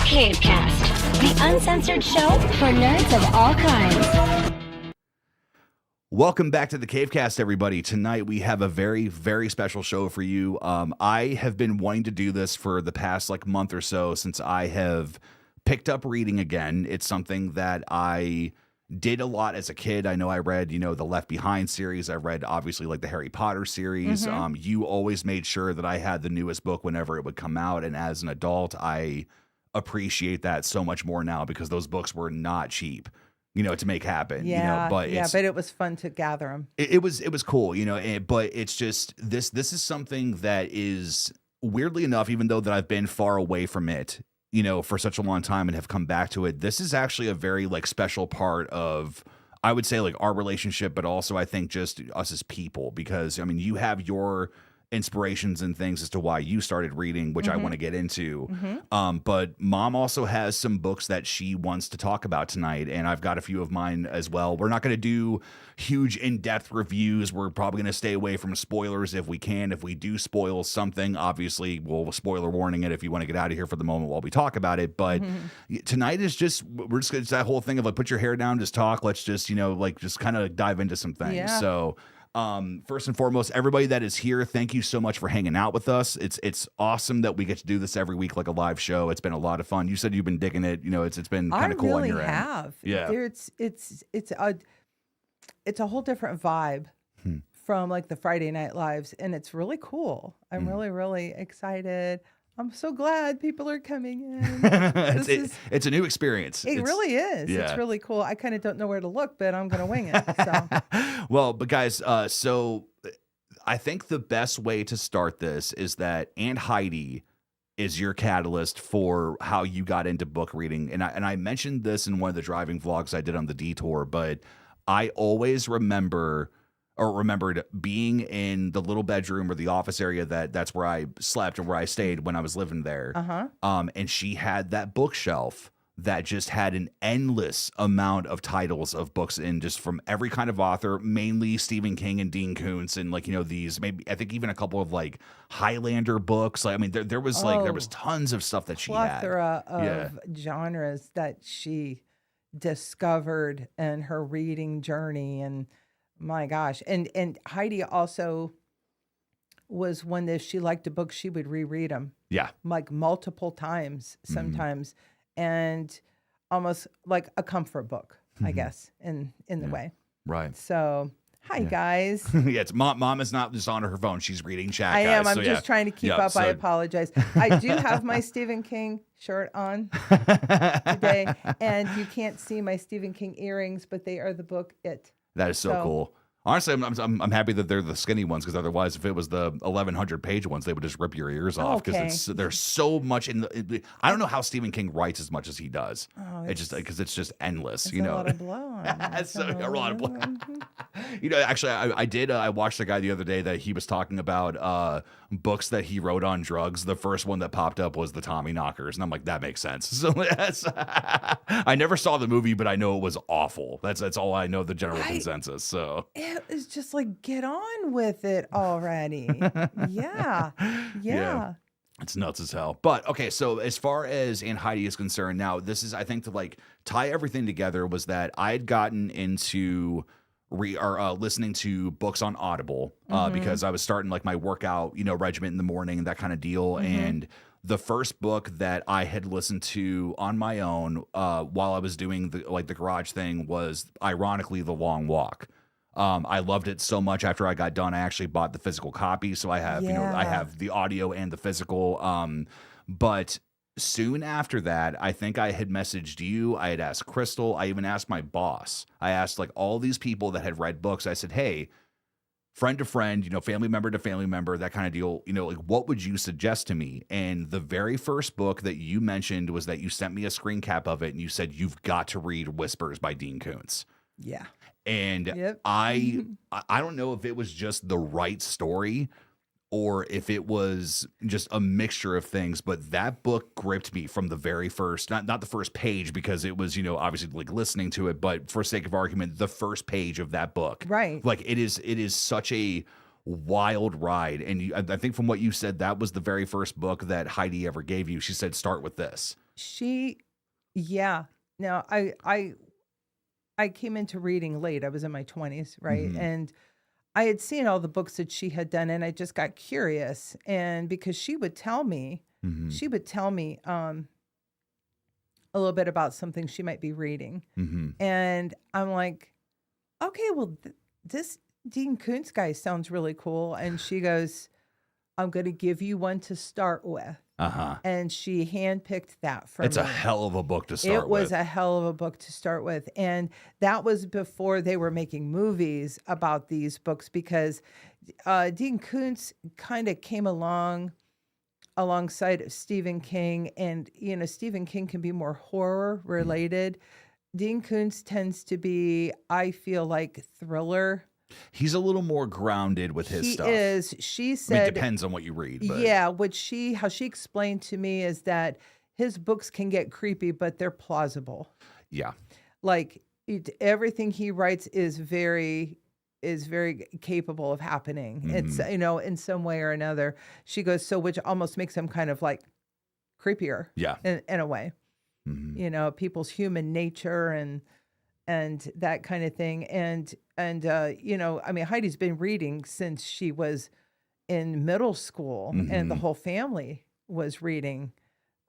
Cavecast, the uncensored show for nerds of all kinds. Welcome back to the Cavecast, everybody. Tonight we have a very, very special show for you. I have been wanting to do this for the past month or so since I have picked up reading again. It's something that I did a lot as a kid. I know I read, the Left Behind series. I read, obviously, the Harry Potter series. You always made sure that I had the newest book whenever it would come out. And as an adult, I appreciate that so much more now because those books were not cheap, to make happen. But it was fun to gather them. It was cool, but it's just this is something that is weirdly enough, even though that I've been far away from it, for such a long time and have come back to it. This is actually a very special part of, I would say, our relationship, but also I think just us as people, because you have your inspirations and things as to why you started reading, which I want to get into. But Mom also has some books that she wants to talk about tonight, and I've got a few of mine as well. We're not going to do huge in-depth reviews. We're probably going to stay away from spoilers if we can. If we do spoil something, obviously we'll spoiler warning it if you want to get out of here for the moment while we talk about it. But tonight is we're just it's that whole thing of put your hair down, just talk. Let's just just kind of dive into some things. Yeah. So first and foremost, everybody that is here, thank you so much for hanging out with us. It's awesome that we get to do this every week like a live show. It's been a lot of fun. You said you've been digging it. It's been kind of cool on your end. I really have. Yeah. It's a whole different vibe from the Friday Night Lives, and it's really cool. I'm really, really excited. I'm so glad people are coming in. It's a new experience. It really is. Yeah. It's really cool. I kind of don't know where to look, but I'm going to wing it. So. Well, but guys, so I think the best way to start this is that Aunt Heidi is your catalyst for how you got into book reading. And I mentioned this in one of the driving vlogs I did on the detour, but I always remembered being in the little bedroom or the office area that's where I slept or where I stayed when I was living there. And she had that bookshelf that just had an endless amount of titles of books in just from every kind of author, mainly Stephen King and Dean Koontz, and these, maybe I think even a couple of Highlander books. There was tons of stuff that she had. Plethora of genres that she discovered in her reading journey. And my gosh. And Heidi also was one that she liked a book, she would reread them. Yeah. Multiple times sometimes. And almost like a comfort book, I guess, in the way. Right. So, hi guys. Yeah, it's Mom is not just on her phone. She's reading chat, I am. guys. I'm just trying to keep up. I apologize. I do have my Stephen King shirt on today, and you can't see my Stephen King earrings, but they are the book It. That is so cool. Honestly, I'm happy that they're the skinny ones, because otherwise, if it was the 1,100 page ones, they would just rip your ears off, because there's so much I don't know how Stephen King writes as much as he does. It's just because it's just endless, a lot of blood. It's a lot of blood. Actually, I watched a guy the other day that he was talking about books that he wrote on drugs. The first one that popped up was the Tommy Knockers, and I'm like, that makes sense. So I never saw the movie, but I know it was awful. That's all I know, the general consensus. So it's just get on with it already. Yeah. It's nuts as hell. But okay, so as far as Aunt Heidi is concerned, now this is, I think, to tie everything together, was that I had gotten into listening to books on Audible because I was starting my workout regimen in the morning and that kind of deal. And the first book that I had listened to on my own while I was doing the garage thing was, ironically, The Long Walk. I loved it so much. After I got done, I actually bought the physical copy, so I have I have the audio and the physical. But soon after that, I think I had messaged you. I had asked Crystal. I even asked my boss. I asked all these people that had read books. I said, hey, friend to friend, family member to family member, that kind of deal. What would you suggest to me? And the very first book that you mentioned was that you sent me a screen cap of it, and you said, you've got to read Whispers by Dean Koontz. Yeah. And I don't know if it was just the right story or if it was just a mixture of things, but that book gripped me from the very first, not the first page, because it was, obviously listening to it, but for sake of argument, the first page of that book. Right. It is such a wild ride. And I think from what you said, that was the very first book that Heidi ever gave you. She said, start with this. She, yeah. Now I came into reading late. I was in my 20s, right? Mhm. And I had seen all the books that she had done, and I just got curious. And because Mhm. she would tell me a little bit about something she might be reading, Mhm. and I'm like, okay, well, this Dean Koontz guy sounds really cool. And she goes, I'm going to give you one to start with. Uh-huh. And she handpicked that for It's me. a hell of a book to It start was with. a hell of a book to start with. And that was before they were making movies about these books, because Dean Koontz kind of came alongside of Stephen King. And, Stephen King can be more horror related. Dean Koontz tends to be, I feel like, thriller. He's a little more grounded with his He stuff. is. She I mean, said, it depends on what you read, but yeah, how she explained to me is that his books can get creepy, but they're plausible. yeah. Like everything he writes is very capable of happening. It's, Mhm. in some way or another. She goes, so which almost makes him kind of like creepier Yeah. in a way. Mhm. People's human nature and that kind of thing. And I mean, Heidi's been reading since she was in middle school, and the Mhm. whole family was reading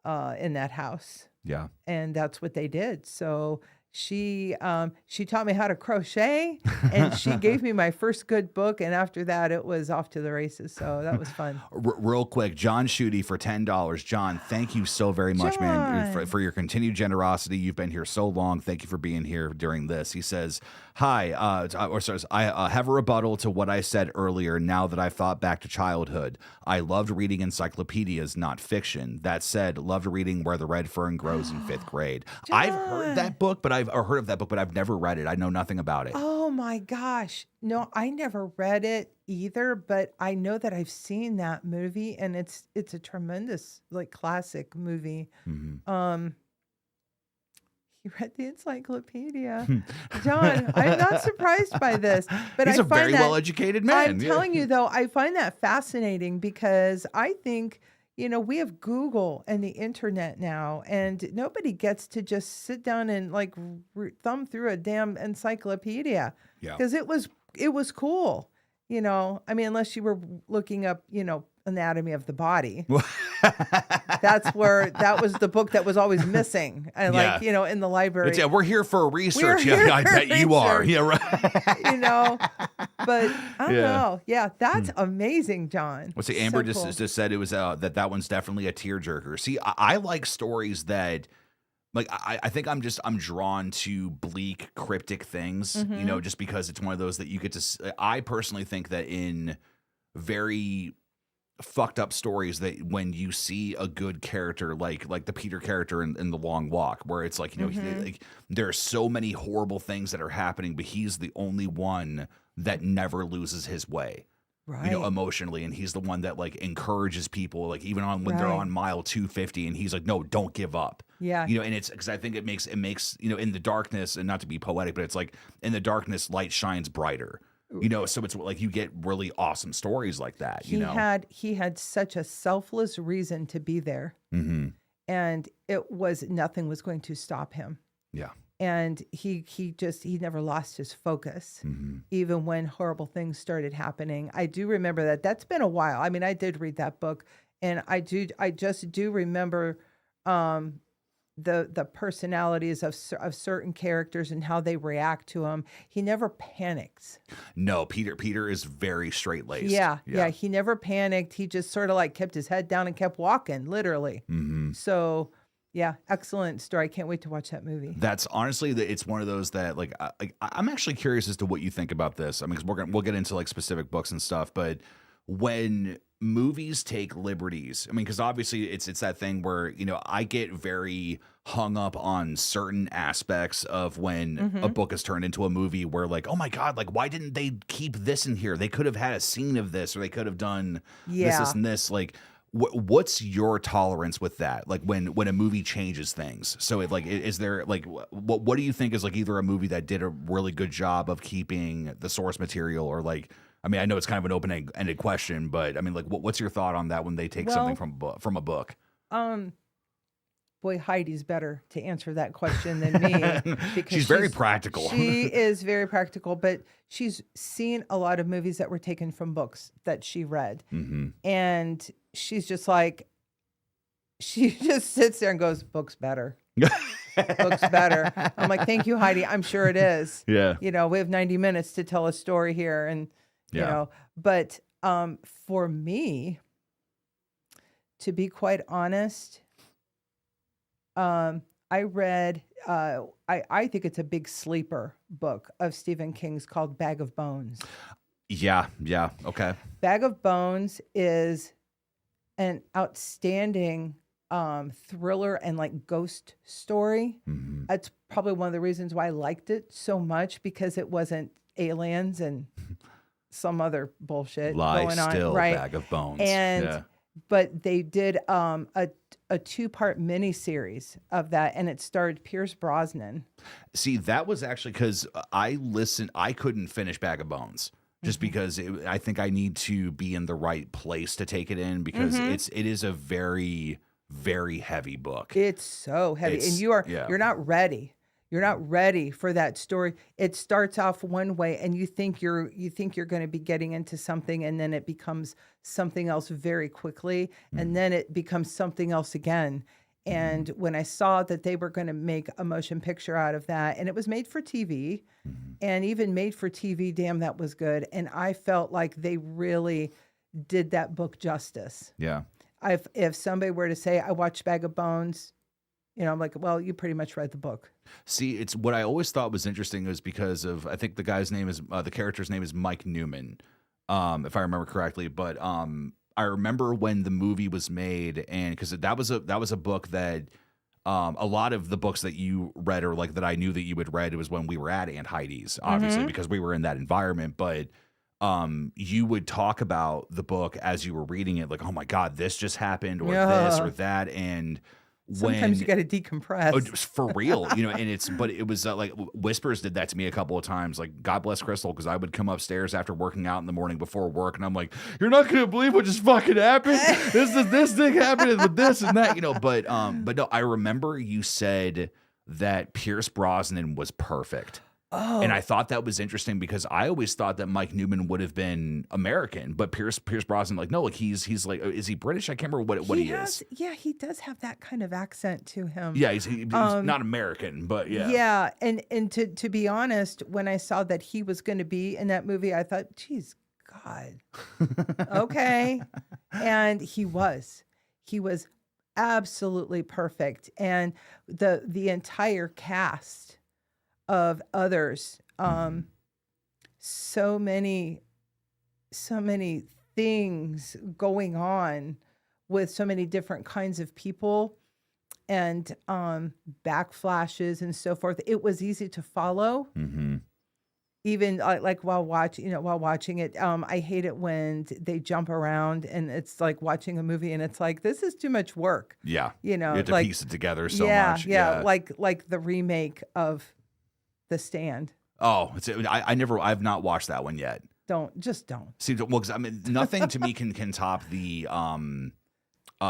in that house, Yeah. and that's what they did. So she taught me how to crochet, and she gave me my first good book, and after that it was off to the races. So that was fun. Real quick, John Schutte for $10. John, thank you so very much, man, John. for your continued generosity. You've been here so long. Thank you for being here during this. He says, "Hi, I have a rebuttal to what I said earlier. Now that I've thought back to childhood, I loved reading encyclopedias, not fiction. That said, loved reading Where the Red Fern Grows in fifth grade. I've heard that book, or heard of that book, but I've never read it. I know nothing about it. Oh my gosh. No, I never read it either, but I know that I've seen that movie, and it's a tremendous, like, classic movie. Mhm. He read the encyclopedia. John, I'm not surprised by this, but He's I a very find that well-educated man. I'm Yeah. telling you though, I find that fascinating, because I think, we have Google and the internet now, and nobody gets to just sit down and like thumb through a damn encyclopedia, Yeah. because it was cool. I mean, unless you were looking up, anatomy of the body. That was the book that was always missing. And like, Yeah. in the library. Yeah, we're here for research. We're here Yeah, I for bet you are. research. Yeah, right. But I don't Yeah. know. Yeah, that's amazing, John. Well, see, Amber So cool. just said it was that one's definitely a tearjerker. See, I like stories that, like, I think I'm drawn to bleak, cryptic things. Mm-hmm. Just because it's one of those that you get to. I personally think that in very fucked up stories, that when you see a good character like the Peter character in The Long Walk, where it's like, Mm-hmm. like there are so many horrible things that are happening, but he's the only one that never loses his way. Right. Emotionally, and he's the one that like encourages people, like even on when they're Right. on mile 250, and he's like, no, don't give up. Yeah. And it's because I think it makes in the darkness, and not to be poetic, but it's like in the darkness light shines brighter. So it's like you get really awesome stories like that. He had such a selfless reason to be there, Mm-hmm. and nothing was going to stop him. Yeah. And he never lost his focus, Mm-hmm. even when horrible things started happening. I do remember that. That's been a while. I mean, I did read that book, and I just do remember the personalities of certain characters and how they react to him. He never panics. No, Peter is very straight laced. Yeah. He never panicked. He just sort of like kept his head down and kept walking, literally. Mm-hmm. So, yeah, excellent story. I can't wait to watch that movie. That's honestly, it's one of those that like I'm actually curious as to what you think about this. I mean, because we'll get into like specific books and stuff, but when movies take liberties, I mean, because obviously it's that thing where I get very hung up on certain aspects of when a book is turned into a movie, where like, oh my god, like why didn't they keep this in here? They could have had a scene of this, or they could have done this, and this. Like, what's your tolerance with that? Like when a movie changes things. So is there like what do you think is like either a movie that did a really good job of keeping the source material, or like, I mean, I know it's kind of an open-ended question, but I mean, like, what's your thought on that when they take something from a book? Boy, Heidi's better to answer that question than me because She's very practical. She is very practical, but she's seen a lot of movies that were taken from books that she read. Mm-hmm. And she's just like, she just sits there and goes, "Book's better. Book's better." I'm like, "Thank you, Heidi. I'm sure it is." Yeah. You know, we have 90 minutes to tell a story here. And, you know, but for me, to be quite honest, I read, I think it's a big sleeper book of Stephen King's called Bag of Bones. Yeah. Okay. Bag of Bones is an outstanding thriller and like ghost story. Mm-hmm. That's probably one of the reasons why I liked it so much, because it wasn't aliens and some other bullshit going on. Still, right? Bag of Bones. And but they did a 2-part miniseries of that, and it starred Pierce Brosnan. See, that was actually because I couldn't finish Bag of Bones just because I think I need to be in the right place to take it in, because it is a very, very heavy book. It's so heavy, and you're not ready. You're not ready for that story. It starts off one way, and you think you're going to be getting into something, and then it becomes something else very quickly, and then it becomes something else again. And when I saw that they were going to make a motion picture out of that, and it was made for TV, and even made for TV, damn, that was good. And I felt like they really did that book justice. Yeah. If somebody were to say, "I watched Bag of Bones," you know, I'm like, well, you pretty much read the book. See, it's what I always thought was interesting was because of, I think the guy's name is, the character's name is Mike Newman, if I remember correctly. But I remember when the movie was made, and because that was a book that a lot of the books that you read, or like that I knew that you had read, it was when we were at Aunt Heidi's, obviously, because we were in that environment. But you would talk about the book as you were reading it, like, oh my God, this just happened, or this or that, and sometimes you got to decompress. Oh, for real, you know. And it was like Whispers did that to me a couple of times. Like, God bless Crystal, because I would come upstairs after working out in the morning before work, and I'm like, "You're not gonna believe what just fucking happened. This thing happened with this and that, you know." But no, I remember you said that Pierce Brosnan was perfect. Oh. And I thought that was interesting, because I always thought that Mike Newman would have been American, but Pierce Brosnan, like, no, like he's like, is he British? I can't remember what he is. Yeah, he does have that kind of accent to him. Yeah, he's not American, but yeah. Yeah, and to be honest, when I saw that he was going to be in that movie, I thought, geez, God, okay. And he was absolutely perfect, and the entire cast of others, so many things going on with so many different kinds of people, and backflashes and so forth. It was easy to follow. Even like while watching it. I hate it when they jump around, and it's like watching a movie, and it's like, this is too much work. Yeah, you know, you have to piece it together so much. Yeah, like the remake of The Stand. Oh, I've not watched that one yet. Don't. See, well, because I mean, nothing to me can top the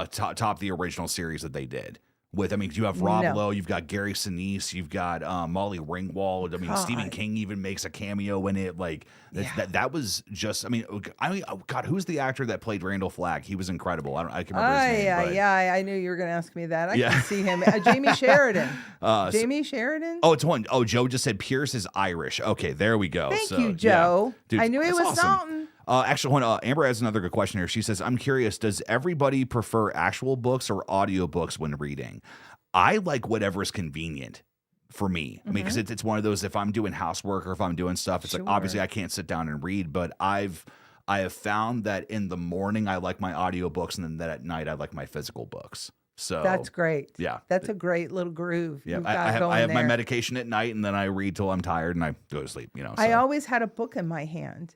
top the original series that they did. With, I mean, you have Rob Lowe, you've got Gary Sinise, you've got Molly Ringwald. I mean, Stephen King even makes a cameo in it. Like, that was just. I mean, God, who's the actor that played Randall Flagg? He was incredible. I can remember his name. Yeah. I knew you were going to ask me that. I can see him. Jamie Sheridan. Jamie Sheridan. Oh, it's one. Oh, Joe just said Pierce is Irish. Okay, there we go. Thank you, Joe. Yeah. Dude, I knew it was awesome. something. Actually, Amber has another good question here. She says, I'm curious, does everybody prefer actual books or audiobooks when reading? I like whatever is convenient for me. I mean, because it's one of those, if I'm doing housework or if I'm doing stuff, it's like, obviously I can't sit down and read, but I have found that in the morning I like my audiobooks, and then that at night I like my physical books. So that's great. Yeah. That's a great little groove. Yeah. I have my medication at night, and then I read till I'm tired and I go to sleep, you know. So. I always had a book in my hand.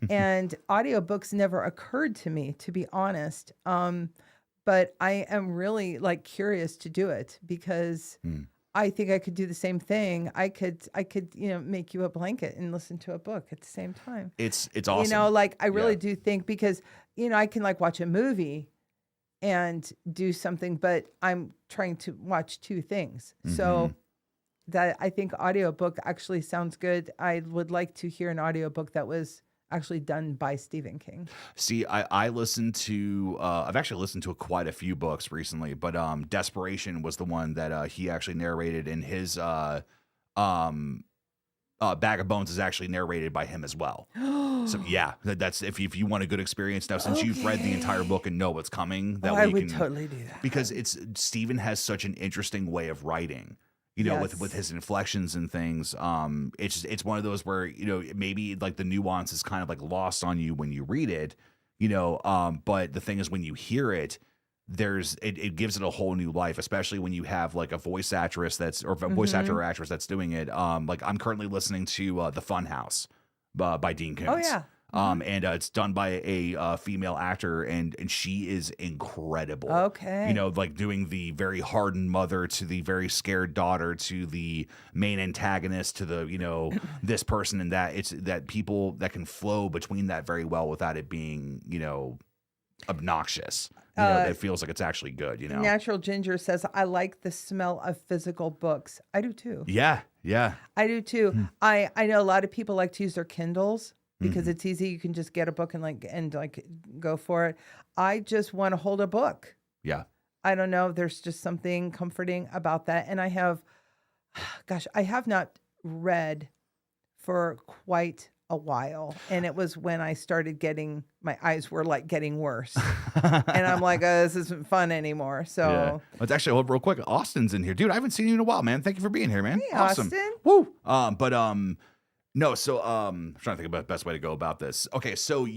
And audiobooks never occurred to me, to be honest. But I am really like curious to do it, because I think I could do the same thing. I could, make you a blanket and listen to a book at the same time. It's awesome. You know, like I really do think, because, I can like watch a movie and do something, but I'm trying to watch two things. So that I think audiobook actually sounds good. I would like to hear an audiobook that was actually done by Stephen King. See, I listened to I've actually listened to quite a few books recently, but Desperation was the one that he actually narrated, and his Bag of Bones is actually narrated by him as well. So yeah, that's if you want a good experience now, since you've read the entire book and know what's coming, that way I you would can totally do that. because Stephen has such an interesting way of writing. You know, Yes. with his inflections and things, it's one of those where, you know, maybe like the nuance is kind of like lost on you when you read it, you know. But the thing is, when you hear it, it gives it a whole new life, especially when you have like a voice actress voice actor or actress that's doing it. Like I'm currently listening to The Fun House by Dean Koontz. Oh yeah. And it's done by a female actor, and she is incredible. Okay. You know, like doing the very hardened mother to the very scared daughter to the main antagonist to the, you know, this person and that. It's that people that can flow between that very well without it being, you know, obnoxious. You know, it feels like it's actually good, you know. Natural Ginger says, I like the smell of physical books. I do too. Yeah. I do too. I know a lot of people like to use their Kindles because it's easy. You can just get a book and go for it. I just want to hold a book. Yeah. I don't know. There's just something comforting about that. And I have not read for quite a while. And it was when I started my eyes were like getting worse. And I'm like, this isn't fun anymore. So Yeah. Let's actually hold real quick. Austin's in here. Dude, I haven't seen you in a while, man. Thank you for being here, man. Hey, Awesome. Austin. Woo. No, so I'm trying to think about the best way to go about this. Okay, so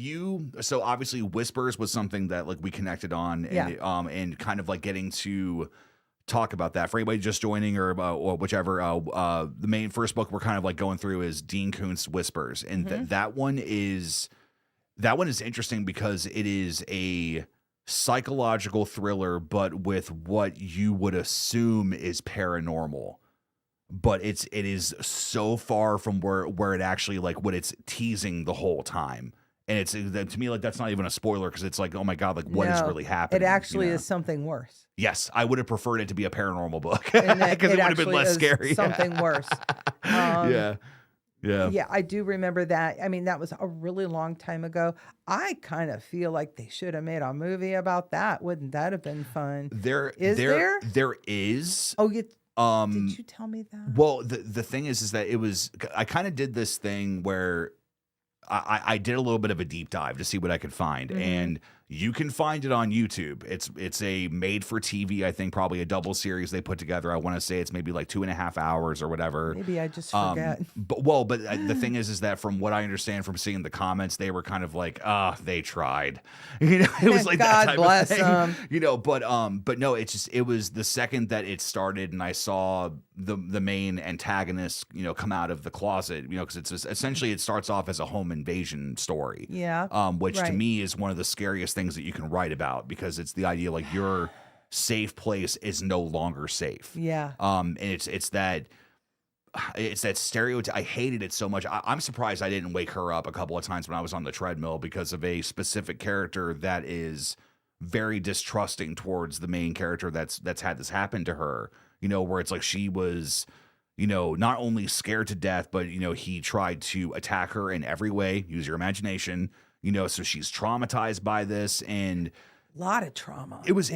obviously Whispers was something that like we connected on, and and kind of like getting to talk about that for anybody just joining or whichever. The main first book we're kind of like going through is Dean Koontz Whispers, and that one is interesting because it is a psychological thriller, but with what you would assume is paranormal. But it is so far from where it actually like what it's teasing the whole time, and it's to me like that's not even a spoiler because it's like, oh my god, like what is really happening? It actually is something worse. Yes, I would have preferred it to be a paranormal book And because it would have been less scary. Something worse. Yeah. Yeah, I do remember that. I mean, that was a really long time ago. I kind of feel like they should have made a movie about that. Wouldn't that have been fun? There is. Oh, did you tell me that? Well, the thing is that I kind of did this thing where I did a little bit of a deep dive to see what I could find, and you can find it on YouTube. It's a made for TV, I think, probably a double series they put together. I want to say it's maybe like 2.5 hours or whatever. Maybe I just forget. But the thing is that from what I understand from seeing the comments, they were kind of like, they tried. You know, it was like God that type bless of thing. them. You know, but no, it was the second that it started and I saw the main antagonist, you know, come out of the closet, you know, because it's essentially it starts off as a home invasion story. Yeah. Which to me is one of the scariest things that you can write about because it's the idea like your safe place is no longer safe. Yeah. And it's that stereotype. I hated it so much. I'm surprised I didn't wake her up a couple of times when I was on the treadmill because of a specific character that is very distrusting towards the main character that's had this happen to her. You know, where it's like she was, you know, not only scared to death, but, you know, he tried to attack her in every way. Use your imagination, you know, so she's traumatized by this. And a lot of trauma. It was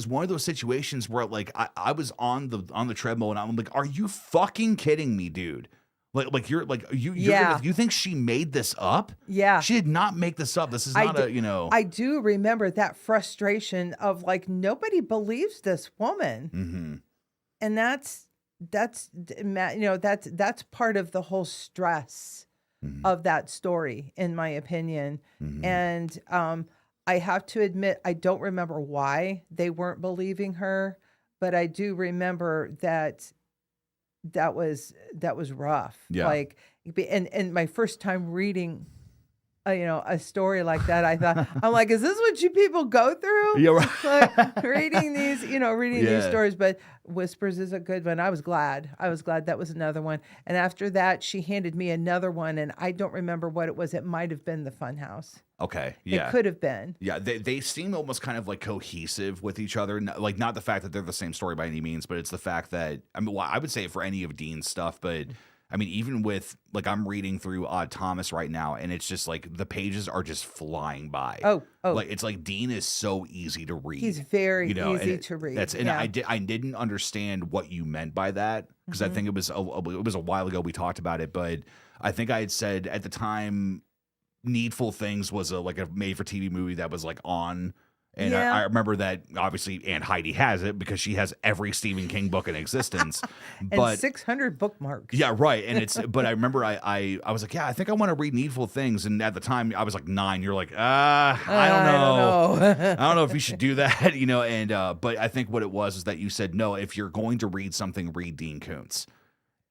one of those situations where like I was on the treadmill and I'm like, are you fucking kidding me, dude? You think she made this up? Yeah. She did not make this up. This is not you know. I do remember that frustration of like, nobody believes this woman. Mm-hmm. And that's you know, that's part of the whole stress of that story, in my opinion. And I have to admit, I don't remember why they weren't believing her, but I do remember that was rough. Yeah. Like, and my first time reading a story like that, I'm like, is this what you people go through? Yeah, right. Like reading these, these stories. But Whispers is a good one. I was glad that was another one. And after that, she handed me another one, and I don't remember what it was. It might have been The Funhouse. Okay. Yeah. It could have been. Yeah. They seem almost kind of like cohesive with each other. Like, not the fact that they're the same story by any means, but it's the fact that, I would say for any of Dean's stuff, but even with, like, I'm reading through Odd Thomas right now, and it's just like the pages are just flying by. Oh. Like, it's like Dean is so easy to read. He's very easy to read. I didn't understand what you meant by that, because I think it was a while ago we talked about it, but I think I had said at the time Needful Things was a made for TV movie that was like on. And I remember that, obviously, Aunt Heidi has it because she has every Stephen King book in existence. And 600 bookmarks. Yeah, right. And but I remember I was like, yeah, I think I want to read Needful Things. And at the time, I was like 9. You're like, I don't know. I don't know if you should do that, but I think what it was is that you said, no, if you're going to read something, read Dean Koontz.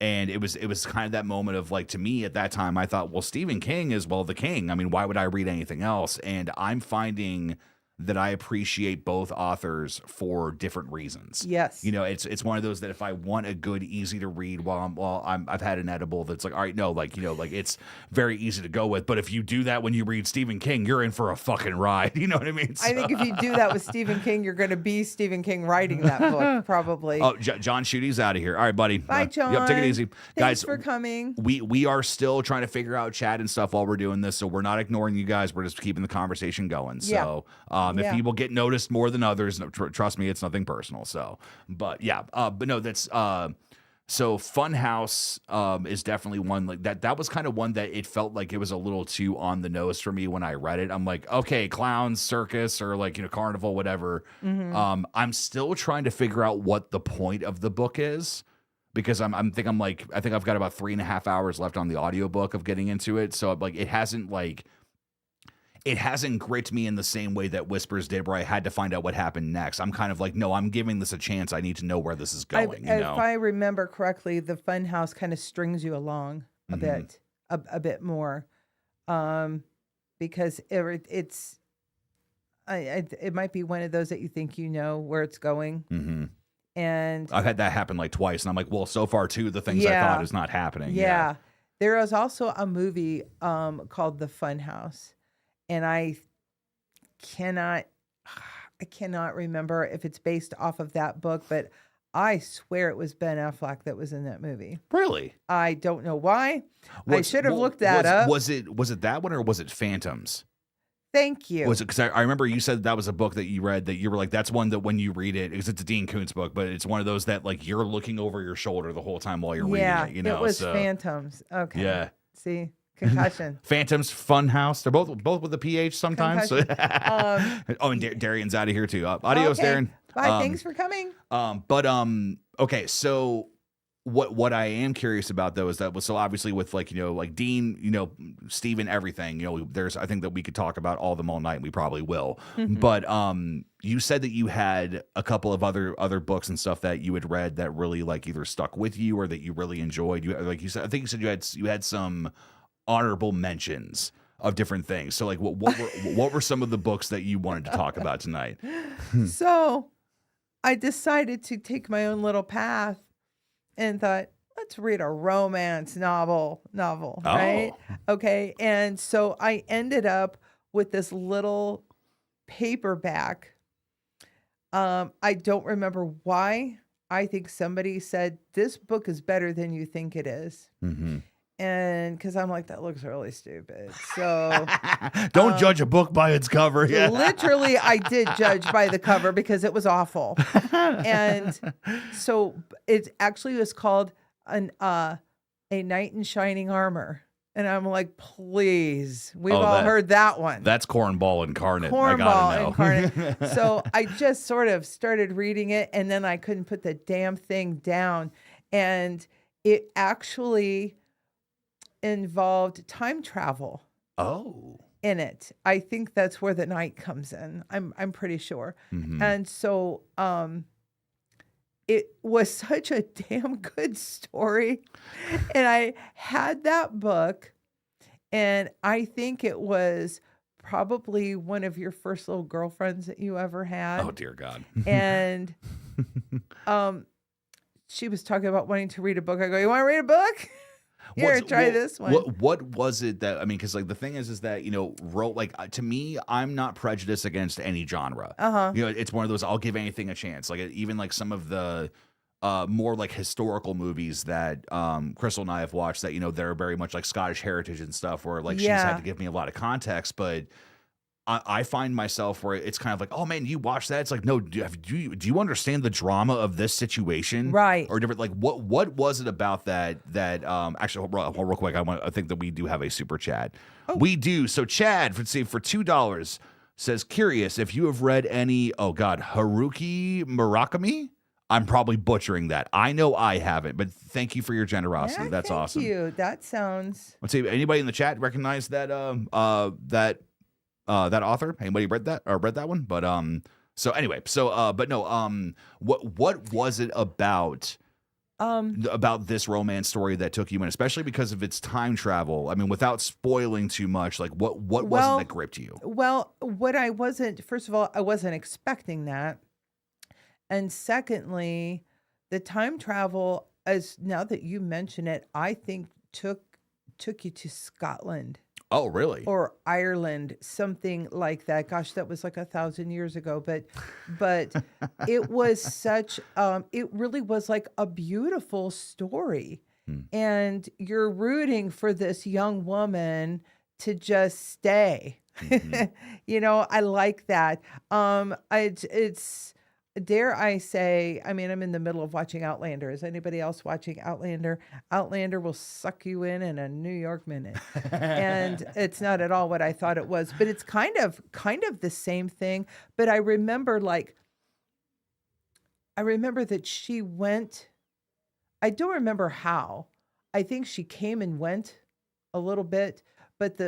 And it was kind of that moment of, like, to me at that time, I thought, well, Stephen King is, the king. Why would I read anything else? And I'm finding that I appreciate both authors for different reasons. Yes. It's one of those that if I want a good, easy to read while I've had an edible that's like, all right, no, it's very easy to go with. But if you do that when you read Stephen King, you're in for a fucking ride. You know what I mean? I think if you do that with Stephen King, you're going to be Stephen King writing that book, probably. Oh, John Schuette's out of here. All right, buddy. Bye, John. Yep, take it easy. Thanks Guys, for coming. We are still trying to figure out chat and stuff while we're doing this, so we're not ignoring you guys. We're just keeping the conversation going. So if people get noticed more than others, trust me, it's nothing personal. So, but yeah, but no, that's so Funhouse is definitely one like that. That was kind of one that it felt like it was a little too on the nose for me when I read it. I'm like, okay, clowns, circus, or carnival, whatever. I'm still trying to figure out what the point of the book is, because I think I've got about 3.5 hours left on the audiobook of getting into it. So it hasn't gripped me in the same way that Whispers did, where I had to find out what happened next. I'm kind of like, no, I'm giving this a chance. I need to know where this is going. If I remember correctly, the Funhouse kind of strings you along a bit, a bit more, because it might be one of those that you think you know where it's going. Mm-hmm. And I've had that happen like twice, and I'm like, well, so far too, the things I thought is not happening. Yeah. There is also a movie called The Funhouse. And I cannot remember if it's based off of that book, but I swear it was Ben Affleck that was in that movie. Really? I don't know why. I should have looked that up. Was it that one, or was it Phantoms? Thank you. Was it, because I remember you said that was a book that you read that you were like, that's one that when you read it, because it's a Dean Koontz book, but it's one of those that like you're looking over your shoulder the whole time while you're reading it. It was Phantoms. Okay. Yeah. See? Concussion. Phantoms, Funhouse. They're both with a PH sometimes. And Darian's out of here too. Adios, Darren. Bye. Thanks for coming. Okay. So what I am curious about though is that so obviously with like Dean, Stephen, everything. There's I think that we could talk about all of them all night. And we probably will. Mm-hmm. But you said that you had a couple of other books and stuff that you had read that really like either stuck with you or that you really enjoyed. I think you said you had some honorable mentions of different things. So like what were some of the books that you wanted to talk about tonight? So I decided to take my own little path and thought, let's read a romance novel, right? Okay. And so I ended up with this little paperback. I don't remember why. I think somebody said, this book is better than you think it is. Mm-hmm. And because I'm like, that looks really stupid. So don't judge a book by its cover. Yeah. Literally, I did judge by the cover because it was awful. And so it actually was called A Knight in Shining Armor. And I'm like, please, we've all heard that one. That's cornball incarnate. I gotta know. Incarnate. So I just sort of started reading it, and then I couldn't put the damn thing down. And it actually involved time travel. In it. I think that's where the knight comes in. I'm pretty sure. Mm-hmm. And so it was such a damn good story. And I had that book And I think it was probably one of your first little girlfriends that you ever Oh had. dear God. And um, she was talking about wanting to read a book. I go, you want to read a book? Here, try this one. What was it that, I mean, because like the thing is that, you know, to me, I'm not prejudiced against any genre. Uh-huh. You know, it's one of those, I'll give anything a chance. Like even like some of the more like historical movies that Crystal and I have watched that, you know, they're very much like Scottish heritage and stuff, where like she's had Yeah. to give me a lot of context, but I find myself where it's kind of like, oh man, you watch that? It's like, no, do you understand the drama of this situation? Right. Or different, like what was it about that actually hold real quick. I think that we do have a super chat. Oh. We do. So Chad, for $2 says, curious if you have read any, oh God, Haruki Murakami? I'm probably butchering that. I know I haven't, but thank you for your generosity. Yeah, That's thank awesome. you. That sounds. Let's see, anybody in the chat recognize that that author? Anybody read that one? But so anyway, but no, what was it about this romance story that took you in, especially because of its time travel? I mean, without spoiling too much, like what was it that gripped you? Well, first of all, I wasn't expecting that. And secondly, the time travel, as now that you mention it, I think took you to Scotland. Oh, really? Or Ireland, something like that. Gosh, that was like 1,000 years ago. But it was such, it really was like a beautiful story. And you're rooting for this young woman to just stay. You know, I like that. It's dare I say, I mean, I'm in the middle of watching Outlander. Is anybody else watching Outlander? Outlander will suck you in a New York minute. And it's not at all what I thought it was, but it's kind of the same thing. But I remember that she went, I don't remember how. I think she came and went a little bit, but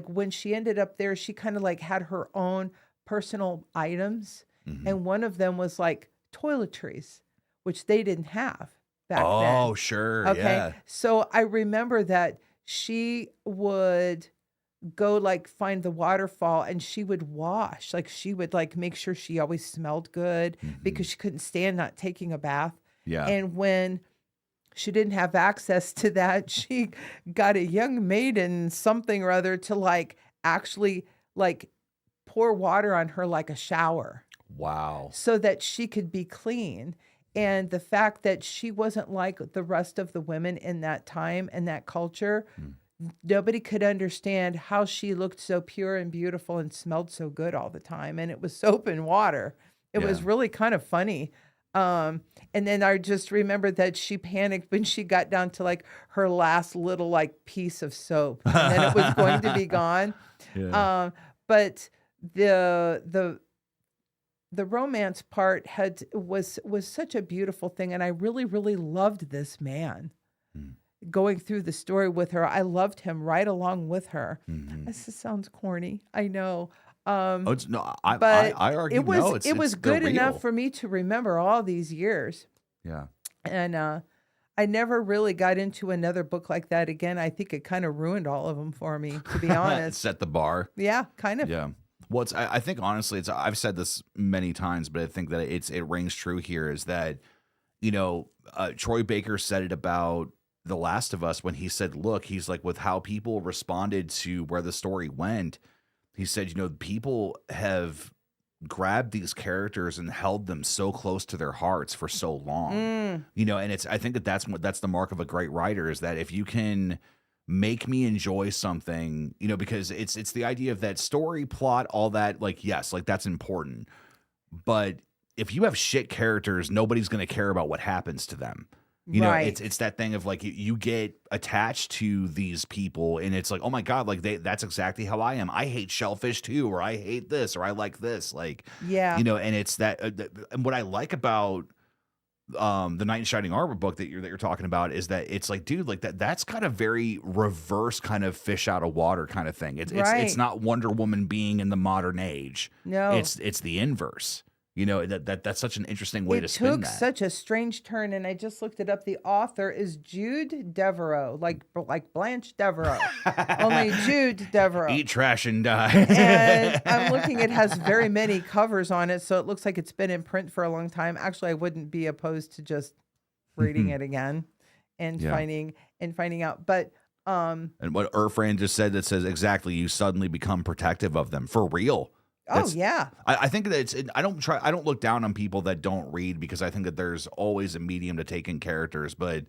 when she ended up there, she kind of like had her own personal items. And one of them was like toiletries, which they didn't have back then. Oh, sure. Okay. Yeah. So I remember that she would go like find the waterfall and she would wash. Like she would like make sure she always smelled good because she couldn't stand not taking a bath. Yeah. And when she didn't have access to that, she got a young maiden something or other to like actually like pour water on her like a shower. Wow. So that she could be clean. And the fact that she wasn't like the rest of the women in that time and that culture, nobody could understand how she looked so pure and beautiful and smelled so good all the time. And it was soap and water. It was really kind of funny. And then I just remembered that she panicked when she got down to like her last little like piece of soap and then it was going to be gone. Yeah. But the romance part was such a beautiful thing. And I really, really loved this man going through the story with her. I loved him right along with her. This sounds corny. I know. But But I argue it was no, it was they're good enough real. for me to remember all these years. Yeah. And I never really got into another book like that again. I think it kind of ruined all of them for me, to be honest. Set the bar. Yeah, kind of. Yeah. Well, I think honestly, I've said this many times, but I think that it rings true here is that, you know, Troy Baker said it about The Last of Us when he said, look, he's like, with how people responded to where the story went, he said, you know, people have grabbed these characters and held them so close to their hearts for so long, you know, and I think that's the mark of a great writer is that if you can make me enjoy something, you know, because it's the idea of that story, plot, all that, like, yes, like that's important. But if you have shit characters, nobody's going to care about what happens to them. You know, it's that thing of like you get attached to these people and it's like, oh my God, like that's exactly how I am. I hate shellfish too, or I hate this, or I like this, like, Yeah. you know, and it's that, and what I like about the Knight in Shining Armor book that you're talking about is that it's like, dude, like that's kind of very reverse kind of fish out of water kind of thing. It's not Wonder Woman being in the modern age. No. It's the inverse. You know, that's such an interesting way to It spin took that. such a strange turn, and I just looked it up. The author is Jude Devereaux, like Blanche Devereaux, only Jude Devereaux. Eat trash and And die. I'm looking, it has very many covers on it, so it looks like it's been in print for a long time. Actually, I wouldn't be opposed to just reading it again and Yeah. finding out. But And what Irfan just said, that says exactly, you suddenly become protective of them for real. yeah. I think that I don't look down on people that don't read, because I think that there's always a medium to take in characters, but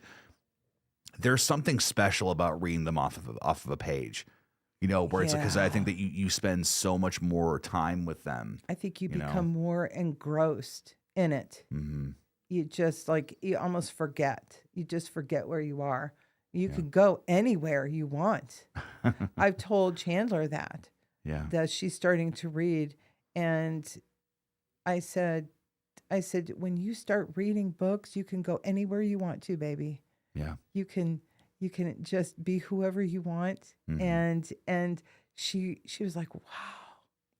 there's something special about reading them off of a page, you know, where it's because I think that you spend so much more time with them. I think you know? become more engrossed in it. Mm-hmm. You just you almost forget. You just forget where you are. You could go anywhere you want. I've told Chandler that she's starting to read, and I said, when you start reading books, you can go anywhere you want to, baby. Yeah. You can just be whoever you want. Mm-hmm. And she was like, wow,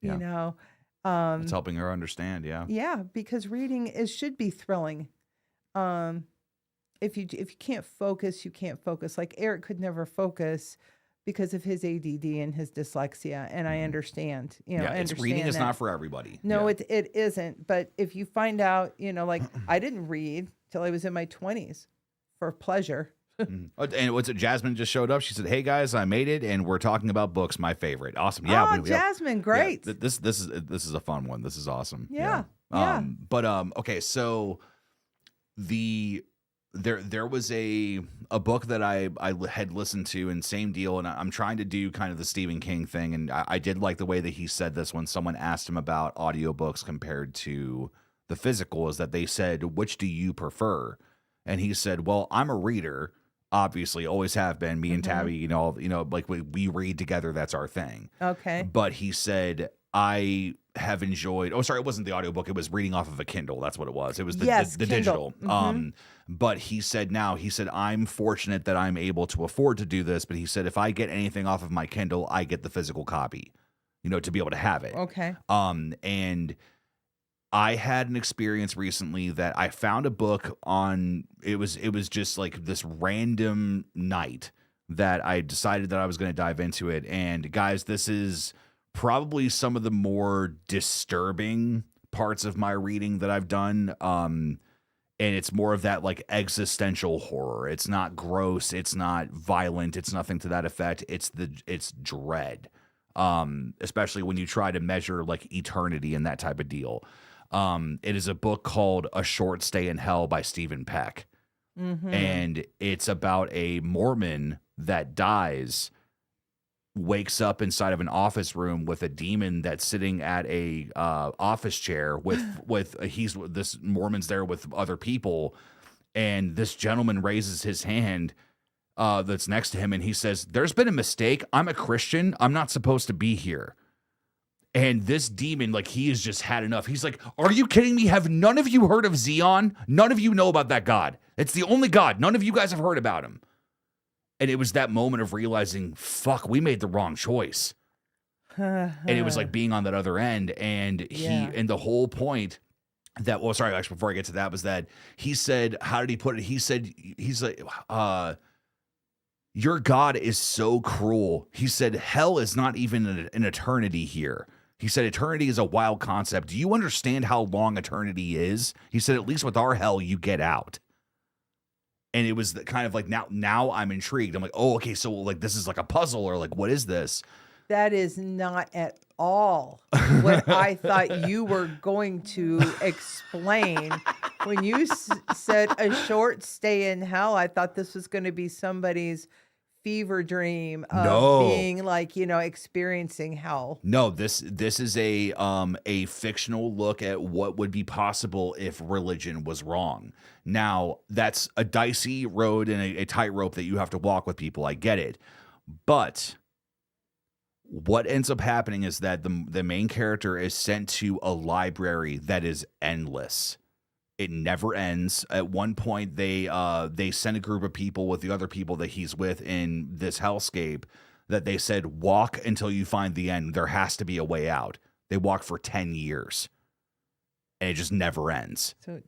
you know, it's helping her understand. Yeah. Because reading should be thrilling. If you can't focus, you can't focus. Like Eric could never focus because of his ADD and his dyslexia, and I understand. You know, I understand reading is that. not for everybody. No, it isn't. But if you find out, you know, like I didn't read till I was in my 20s for pleasure. And what's it? Jasmine just showed up. She said, "Hey guys, I made it, and we're talking about books. My favorite. Awesome. Yeah, Jasmine, great. Yeah, this is a fun one. This is awesome. Yeah. But okay, so there was a book that I had listened to, and same deal, and I'm trying to do kind of the Stephen King thing, and I did like the way that he said this when someone asked him about audiobooks compared to the physical, is that they said, which do you prefer? And he said, well, I'm a reader, obviously, always have been. Me and Tabby, you know, like we read together, that's our thing. Okay. But he said, I have enjoyed, it wasn't the audiobook, it was reading off of a Kindle. That's what it was. It was the digital. But he said, I'm fortunate that I'm able to afford to do this. But he said, if I get anything off of my Kindle, I get the physical copy, you know, to be able to have it. Okay. And I had an experience recently that I found a book on, it was just like this random night that I decided that I was going to dive into it. And guys, this is probably some of the more disturbing parts of my reading that I've done. And it's more of that like existential horror. It's not gross. It's not violent. It's nothing to that effect. It's dread. Especially when you try to measure like eternity and that type of deal. It is a book called A Short Stay in Hell by Stephen Peck. And it's about a Mormon that dies, wakes up inside of an office room with a demon that's sitting at a office chair with this Mormon's there with other people, and this gentleman raises his hand that's next to him, and he says, there's been a mistake. I'm a Christian. I'm not supposed to be here. And this demon, like, he has just had enough. He's like, are you kidding me? Have none of you heard of Zion? None of you know about that God. It's the only God. None of you guys have heard about him. And it was that moment of realizing, fuck, we made the wrong choice. And it was like being on that other end. And and the whole point that, well, sorry, actually, before I get to that, was that he said, how did he put it? He said, he's like, your God is so cruel. He said, hell is not even an eternity here. He said, eternity is a wild concept. Do you understand how long eternity is? He said, at least with our hell, you get out. And it was kind of like, now I'm intrigued. I'm like, oh, okay, so like this is like a puzzle, or like, what is this? That is not at all what I thought you were going to explain. When you said A Short Stay in Hell, I thought this was going to be somebody's fever dream of being like, you know, experiencing hell. No, this is a fictional look at what would be possible if religion was wrong. Now, that's a dicey road and a tightrope that you have to walk with people. I get it. But what ends up happening is that the main character is sent to a library that is endless. It never ends. At one point, they send a group of people with the other people that he's with in this hellscape that they said, walk until you find the end. There has to be a way out. They walk for 10 years. and it just never ends. So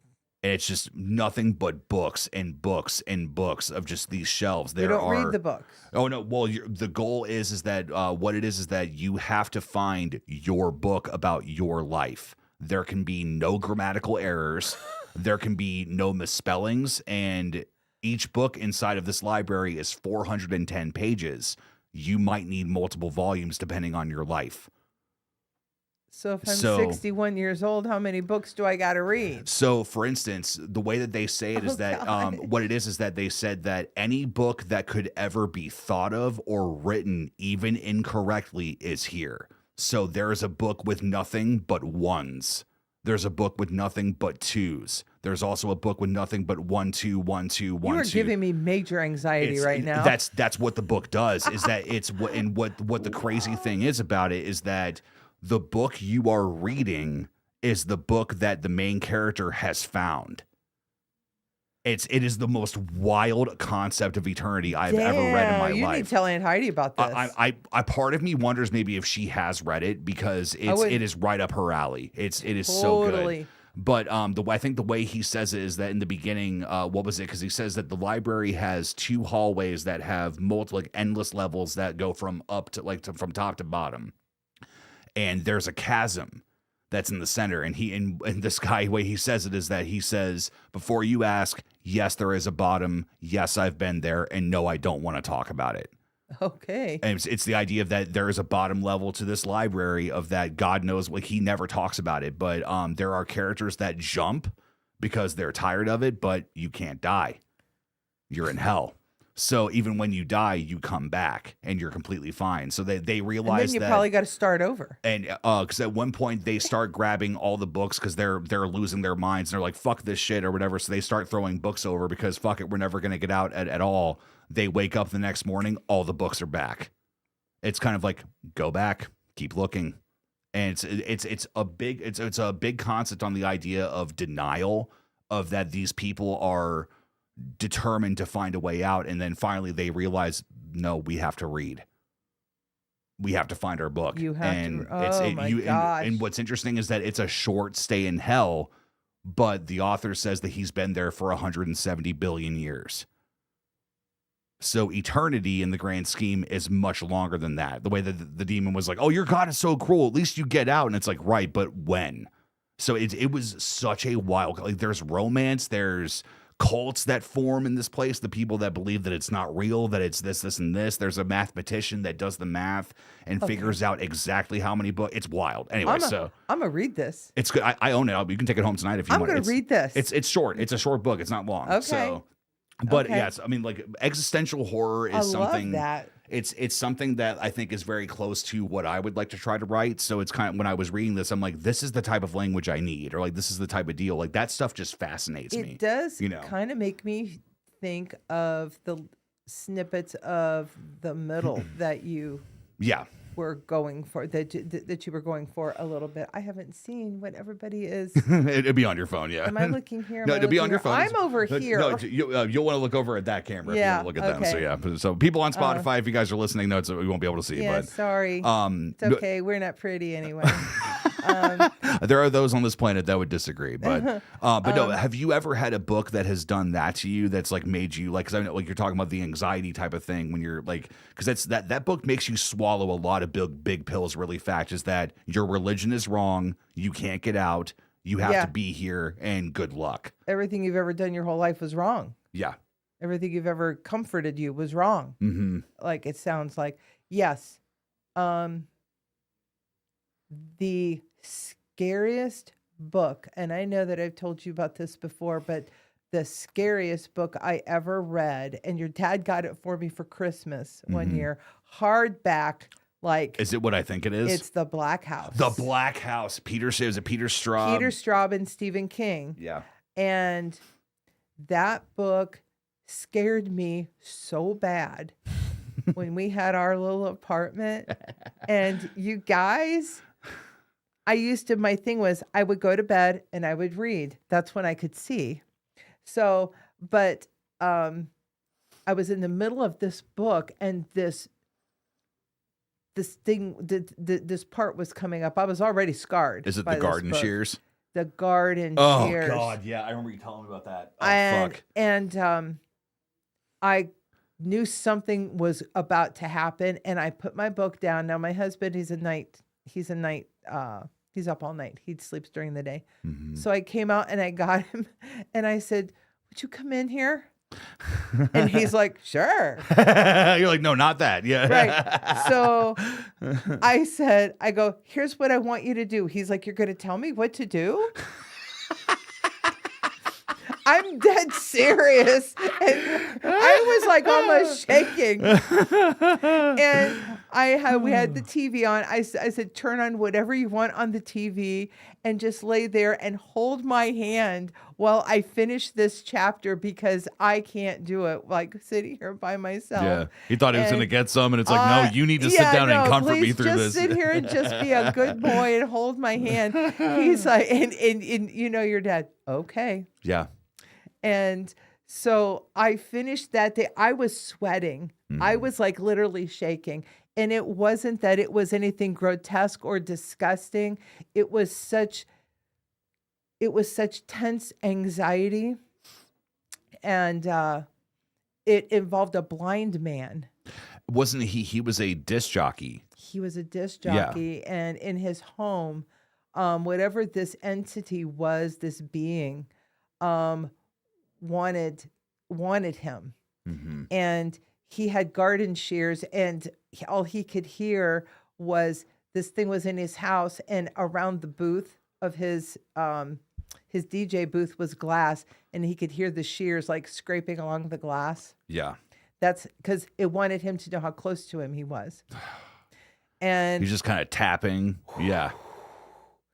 And it's just nothing but books and books and books of just these shelves. you don't read the books. Oh no! Well, the goal is that what it is that you have to find your book about your life. There can be no grammatical errors. There can be no misspellings, and each book inside of this library is 410 pages. You might need multiple volumes depending on your life. So if I'm 61 years old, how many books do I got to read? So, for instance, the way that they say it is what it is that they said that any book that could ever be thought of or written even incorrectly is here. So there's a book with nothing but ones. There's a book with nothing but twos. There's also a book with nothing but 1 2 1 2 1 2. You are giving me major anxiety right now. That's what the book does. Is that it's what the crazy thing is about it is that the book you are reading is the book that the main character has found. It is the most wild concept of eternity I've ever read in my life. You need to tell Aunt Heidi about this. I part of me wonders maybe if she has read it because it is right up her alley. It is so good. But I think the way he says it is that in the beginning, what was it? Because he says that the library has 2 hallways that have multiple, endless levels that go from up to from top to bottom. And there's a chasm that's in the center. And this guy, the way he says it is that he says, before you ask, yes, there is a bottom. Yes, I've been there. And no, I don't want to talk about it. Okay. And it's the idea of that there is a bottom level to this library of that God knows, he never talks about it. But there are characters that jump because they're tired of it, but you can't die. You're in hell. So even when you die, you come back and you're completely fine. So they realize and then you probably got to start over. And because at one point they start grabbing all the books because they're losing their minds. And they're like, fuck this shit or whatever. So they start throwing books over because fuck it, we're never going to get out at all. They wake up the next morning, all the books are back. It's kind of like, go back, keep looking. And it's a big concept on the idea of denial, of that these people are determined to find a way out, and then finally they realize, no, we have to read. We have to find our book. You have and to. Oh my gosh! And what's interesting is that it's a short stay in hell, but the author says that he's been there for 170 billion years. So eternity in the grand scheme is much longer than that. The way that the demon was like, oh, your God is so cruel. At least you get out. And it's like, right, but when? So it was such a wild, there's romance, there's cults that form in this place, the people that believe that it's not real, that it's this, and this. There's a mathematician that does the math and figures out exactly how many books. It's wild. Anyway, I'm going to read this. It's good. I own it. You can take it home tonight if you want. I'm going to read this. It's short. It's a short book. It's not long. Okay. So, but yes, existential horror is something that. It's something that I think is very close to what I would like to try to write. So it's kind of, when I was reading this, I'm like, this is the type of language I need, or this is the type of deal. That stuff just fascinates me. It does kind of make me think of the snippets of the middle that you were going for, that you were going for a little bit. I haven't seen what everybody is. It'd be on your phone, yeah. Am I looking here? No, it'll be on your phone. I'm over here. No, you'll want to look over at that camera if you want to look at them. So yeah, so people on Spotify, if you guys are listening, no, we won't be able to see. Yeah, but sorry. It's okay. We're not pretty anyway. There are those on this planet that would disagree, but no. Have you ever had a book that has done that to you? That's made you because I know you're talking about the anxiety type of thing when you're because that book makes you swallow a lot of big pills really fast. Is that your religion is wrong? You can't get out. You have to be here, and good luck. Everything you've ever done your whole life was wrong. Yeah. Everything you've ever comforted you was wrong. Mm-hmm. It sounds like yes. The scariest book, and I know that I've told you about this before, but the scariest book I ever read, and your dad got it for me for Christmas one year, hardback. Is it what I think it is? It's The Black House. The Black House. Peter Straub. Peter Straub and Stephen King. Yeah. And that book scared me so bad when we had our little apartment. And you guys, my thing was I would go to bed and I would read. That's when I could see. So, but I was in the middle of this book and this part was coming up. I was already scarred. Is it the garden shears? the garden Oh shears. God, yeah, I remember you telling me about that. Oh fuck. And I knew something was about to happen, and I put my book down. Now my husband, he's up all night. He sleeps during the day. Mm-hmm. So I came out and I got him, and I said, "Would you come in here?" And he's like, "Sure." You're like, no, not that. Yeah. Right. So I go, "Here's what I want you to do." He's like, "You're going to tell me what to do?" I'm dead serious. And I was like almost shaking. And we had the TV on. I said, "Turn on whatever you want on the TV and just lay there and hold my hand while I finish this chapter because I can't do it, like sitting here by myself." Yeah. He thought he was going to get some, and it's like, no, you need to sit down and comfort me through just this. Sit here and just be a good boy and hold my hand. He's like, and your dad, okay. Yeah. And so I finished that day. I was sweating. I was like literally shaking. And it wasn't that it was anything grotesque or disgusting. It was such tense anxiety. And it involved a blind man. Wasn't he was a disc jockey. He was a disc jockey. Yeah. And in his home, whatever this entity was, this being, wanted him. Mm-hmm. And he had garden shears, and all he could hear was this thing was in his house, and around the booth of his DJ booth was glass, and he could hear the shears like scraping along the glass. Yeah. That's because it wanted him to know how close to him he was. And he's just kind of tapping. Yeah.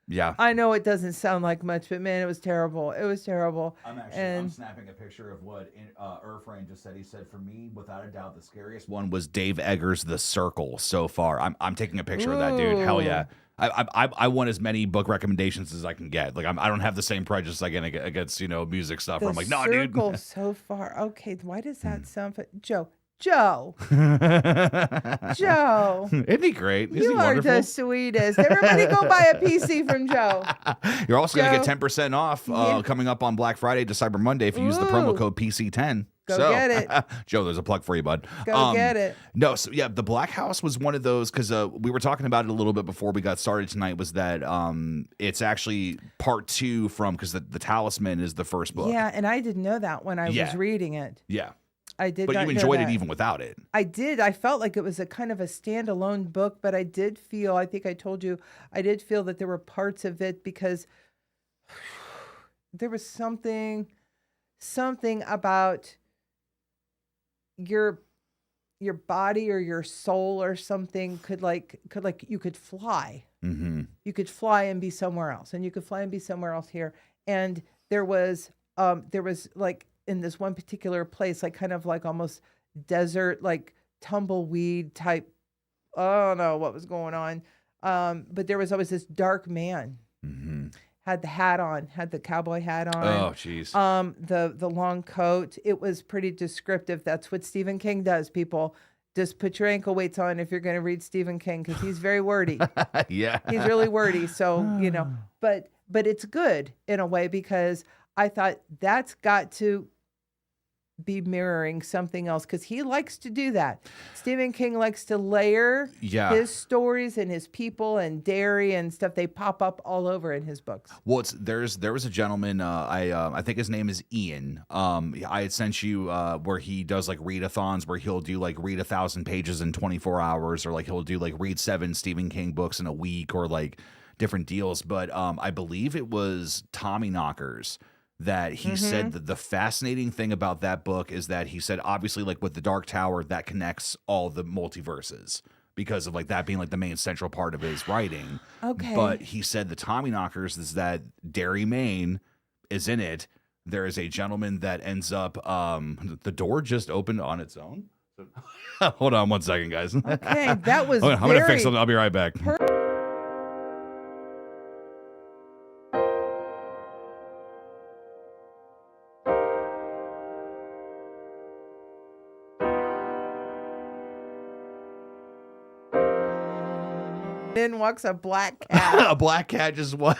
Yeah. I know it doesn't sound like much, but man, it was terrible. It was terrible. I'm snapping a picture of what Irfran just said. He said, for me, without a doubt, the scariest one was Dave Eggers' The Circle so far. I'm taking a picture of that dude. Hell yeah. I want as many book recommendations as I can get. Like I don't have the same prejudice against music stuff. Where I'm like, nah, dude. Circle so far. Okay, why does that sound? Joe. Isn't he great? Isn't you he are wonderful? the sweetest. Everybody go buy a PC from Joe. You're also going to get 10% off coming up on Black Friday to Cyber Monday if you use the promo code PC10. Go get it. Joe, there's a plug for you, bud. Go get it. No, so yeah, the Black House was one of those, because we were talking about it a little bit before we got started tonight, was that it's actually part 2 from, because the Talisman is the first book. Yeah, and I didn't know that when I was reading it. Yeah. I did but not you enjoyed know it that. even without it. I did. I felt like it was a kind of a standalone book, but I did feel, I think I told you, I did feel that there were parts of it because there was something about your body or your soul or something could you could fly. Mm-hmm. You could fly and be somewhere else, and you could fly and be somewhere else here. And there was like in this one particular place, like kind of like almost desert, like tumbleweed type. I don't know what was going on. But there was always this dark man. Mm-hmm. Had the hat on, had the cowboy hat on. Oh, jeez. The long coat. It was pretty descriptive. That's what Stephen King does, people. Just put your ankle weights on if you're going to read Stephen King, because he's very wordy. Yeah. He's really wordy. So, but it's good in a way, because I thought that's got to be mirroring something else, because he likes to do that. Stephen King likes to layer his stories and his people and dairy and stuff. They pop up all over in his books. Well, there was a gentleman, I think his name is Ian. I had sent you where he does like readathons, where he'll do like read 1,000 pages in 24 hours, or like he'll do like read 7 Stephen King books in a week, or like different deals. But I believe it was Tommy Knockers that he said that the fascinating thing about that book is that he said, obviously, like with the Dark Tower, that connects all the multiverses because of like that being like the main central part of his writing. Okay. But he said the Tommy Knockers is that Derry, Maine is in it. There is a gentleman that ends up, the door just opened on its own. Hold on 1 second, guys. Okay, that was I'm going to fix something. I'll be right back. In walks a black cat. A black cat just what?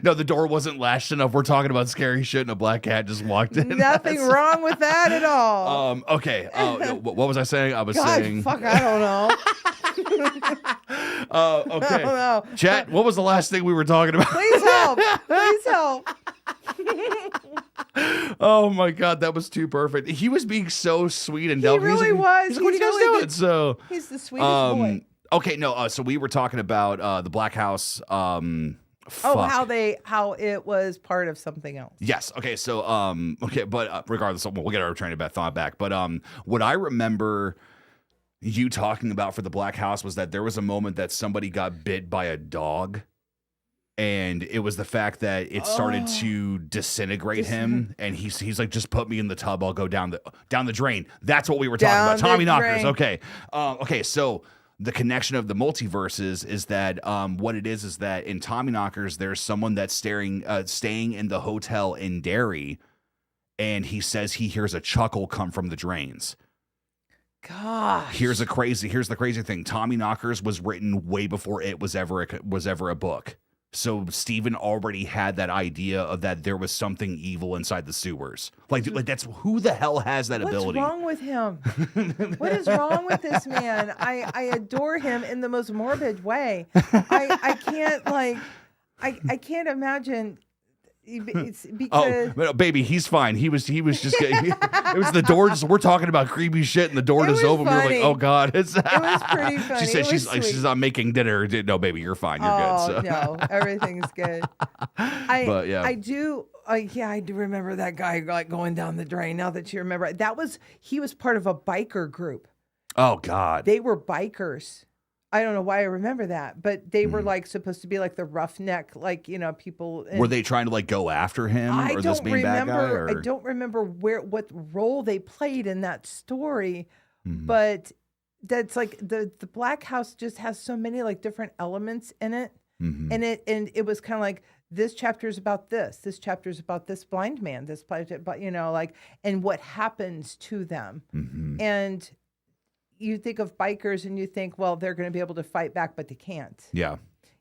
No, the door wasn't latched enough. We're talking about scary shit, and a black cat just walked in. Nothing wrong with that at all. Okay. What was I saying? I was God, saying. fuck, I don't know. Okay. I don't know. Chat, what was the last thing we were talking about? Please help. Please help. Oh my God, that was too perfect. He was being so sweet and He delicate. really was. He's like, what are you He's guys really doing? good. So He's the sweetest boy. okay, no. So we were talking about the Black House. Fuck. How it was part of something else. Yes. Okay. So okay, but regardless, we'll get our train of thought back. But what I remember you talking about for the Black House was that there was a moment that somebody got bit by a dog. And it was the fact that it started to disintegrate him, and he's like, just put me in the tub. I'll go down the drain. That's what we were talking about. Tommy knockers. Drain. Okay. Okay. So the connection of the multiverses is that what it is that in Tommy knockers there's someone that's staying in the hotel in Derry, and he says he hears a chuckle come from the drains. Gosh. Here's the crazy thing. Tommy knockers was written way before it was ever a book. So Stephen already had that idea of that there was something evil inside the sewers. Like that's who the hell has that ability? What's wrong with him? What is wrong with this man? I adore him in the most morbid way. I can't imagine. It's because no, baby, he's fine. He was just it was the door. We're talking about creepy shit, and the door just opened. We were like, oh God, it was pretty funny. She said she's not making dinner. No, baby, you're fine. You're good. So. No, everything's good. But yeah, I do remember that guy like going down the drain. Now that you remember, he was part of a biker group. Oh God, they were bikers. I don't know why I remember that, but they were like supposed to be like the roughneck, like, you know, people. Were they trying to like go after him or this being bad guy? Or? I don't remember what role they played in that story, but that's like the Black House just has so many like different elements in it, and it was kind of like this chapter is about this chapter is about this blind man, but you know, like, and what happens to them, and. You think of bikers and you think, well, they're going to be able to fight back, but they can't. Yeah.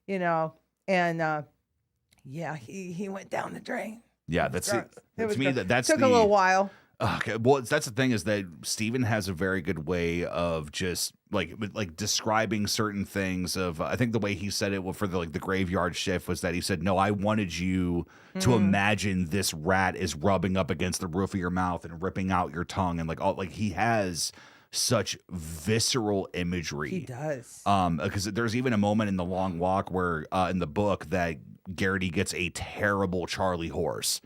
You know, and he went down the drain. Yeah, that's it. To me, that's took a little while. Okay, well, that's the thing is that Stephen has a very good way of just like describing certain things. Of I think the way he said it for the graveyard shift was that he said, "No, I wanted you to imagine this rat is rubbing up against the roof of your mouth and ripping out your tongue," and he has such visceral imagery. He does. Because there's even a moment in The Long Walk where in the book that Garrity gets a terrible Charlie horse.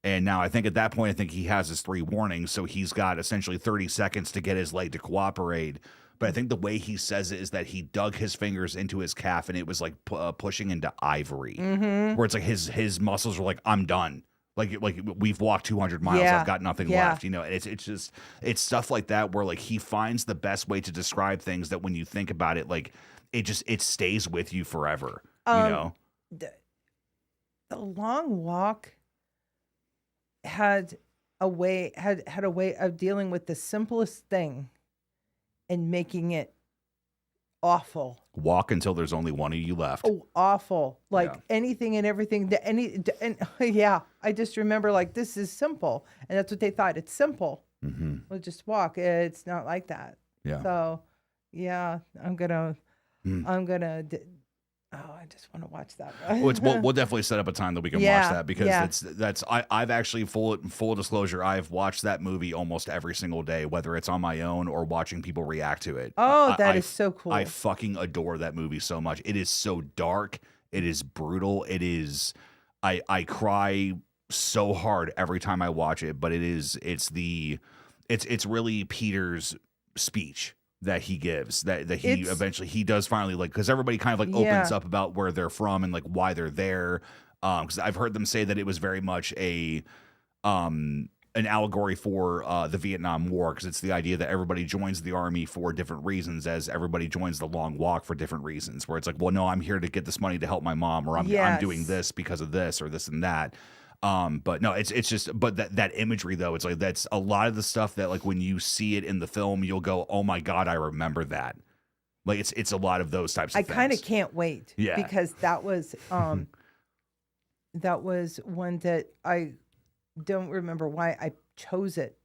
And now I think at that point, he has his 3 warnings. So he's got essentially 30 seconds to get his leg to cooperate. But I think the way he says it is that he dug his fingers into his calf and it was like pushing into ivory. Where it's like his muscles were like, I'm done. Like we've walked 200 miles. I've got nothing left. You know, and it's stuff like that where like he finds the best way to describe things that when you think about it, like it stays with you forever. You know, the Long Walk had a way of dealing with the simplest thing and making it awful. Walk until there's only one of you left. Oh, awful. Like anything and everything. I just remember like, this is simple. And that's what they thought. It's simple. We'll just walk. It's not like that. Yeah. So, yeah, I just want to watch that. We'll definitely set up a time that we can watch that because I've actually full disclosure, I've watched that movie almost every single day, whether it's on my own or watching people react to it. Oh, that is so cool. I fucking adore that movie so much. It is so dark. It is brutal. It is. I cry so hard every time I watch it, but it's really Peter's speech that he gives that he eventually he does finally because everybody kind of opens up about where they're from and why they're there. Because I've heard them say that it was very much an allegory for the Vietnam War, because it's the idea that everybody joins the army for different reasons, as everybody joins the Long Walk for different reasons, where it's like, well, no, I'm here to get this money to help my mom, or I'm doing this because of this or this and that. But no, it's just, but that imagery though, it's like, that's a lot of the stuff that when you see it in the film, you'll go, oh my God, I remember that. It's a lot of those types of things. I kind of can't wait. Yeah. Because that was, that was one that I don't remember why I chose it.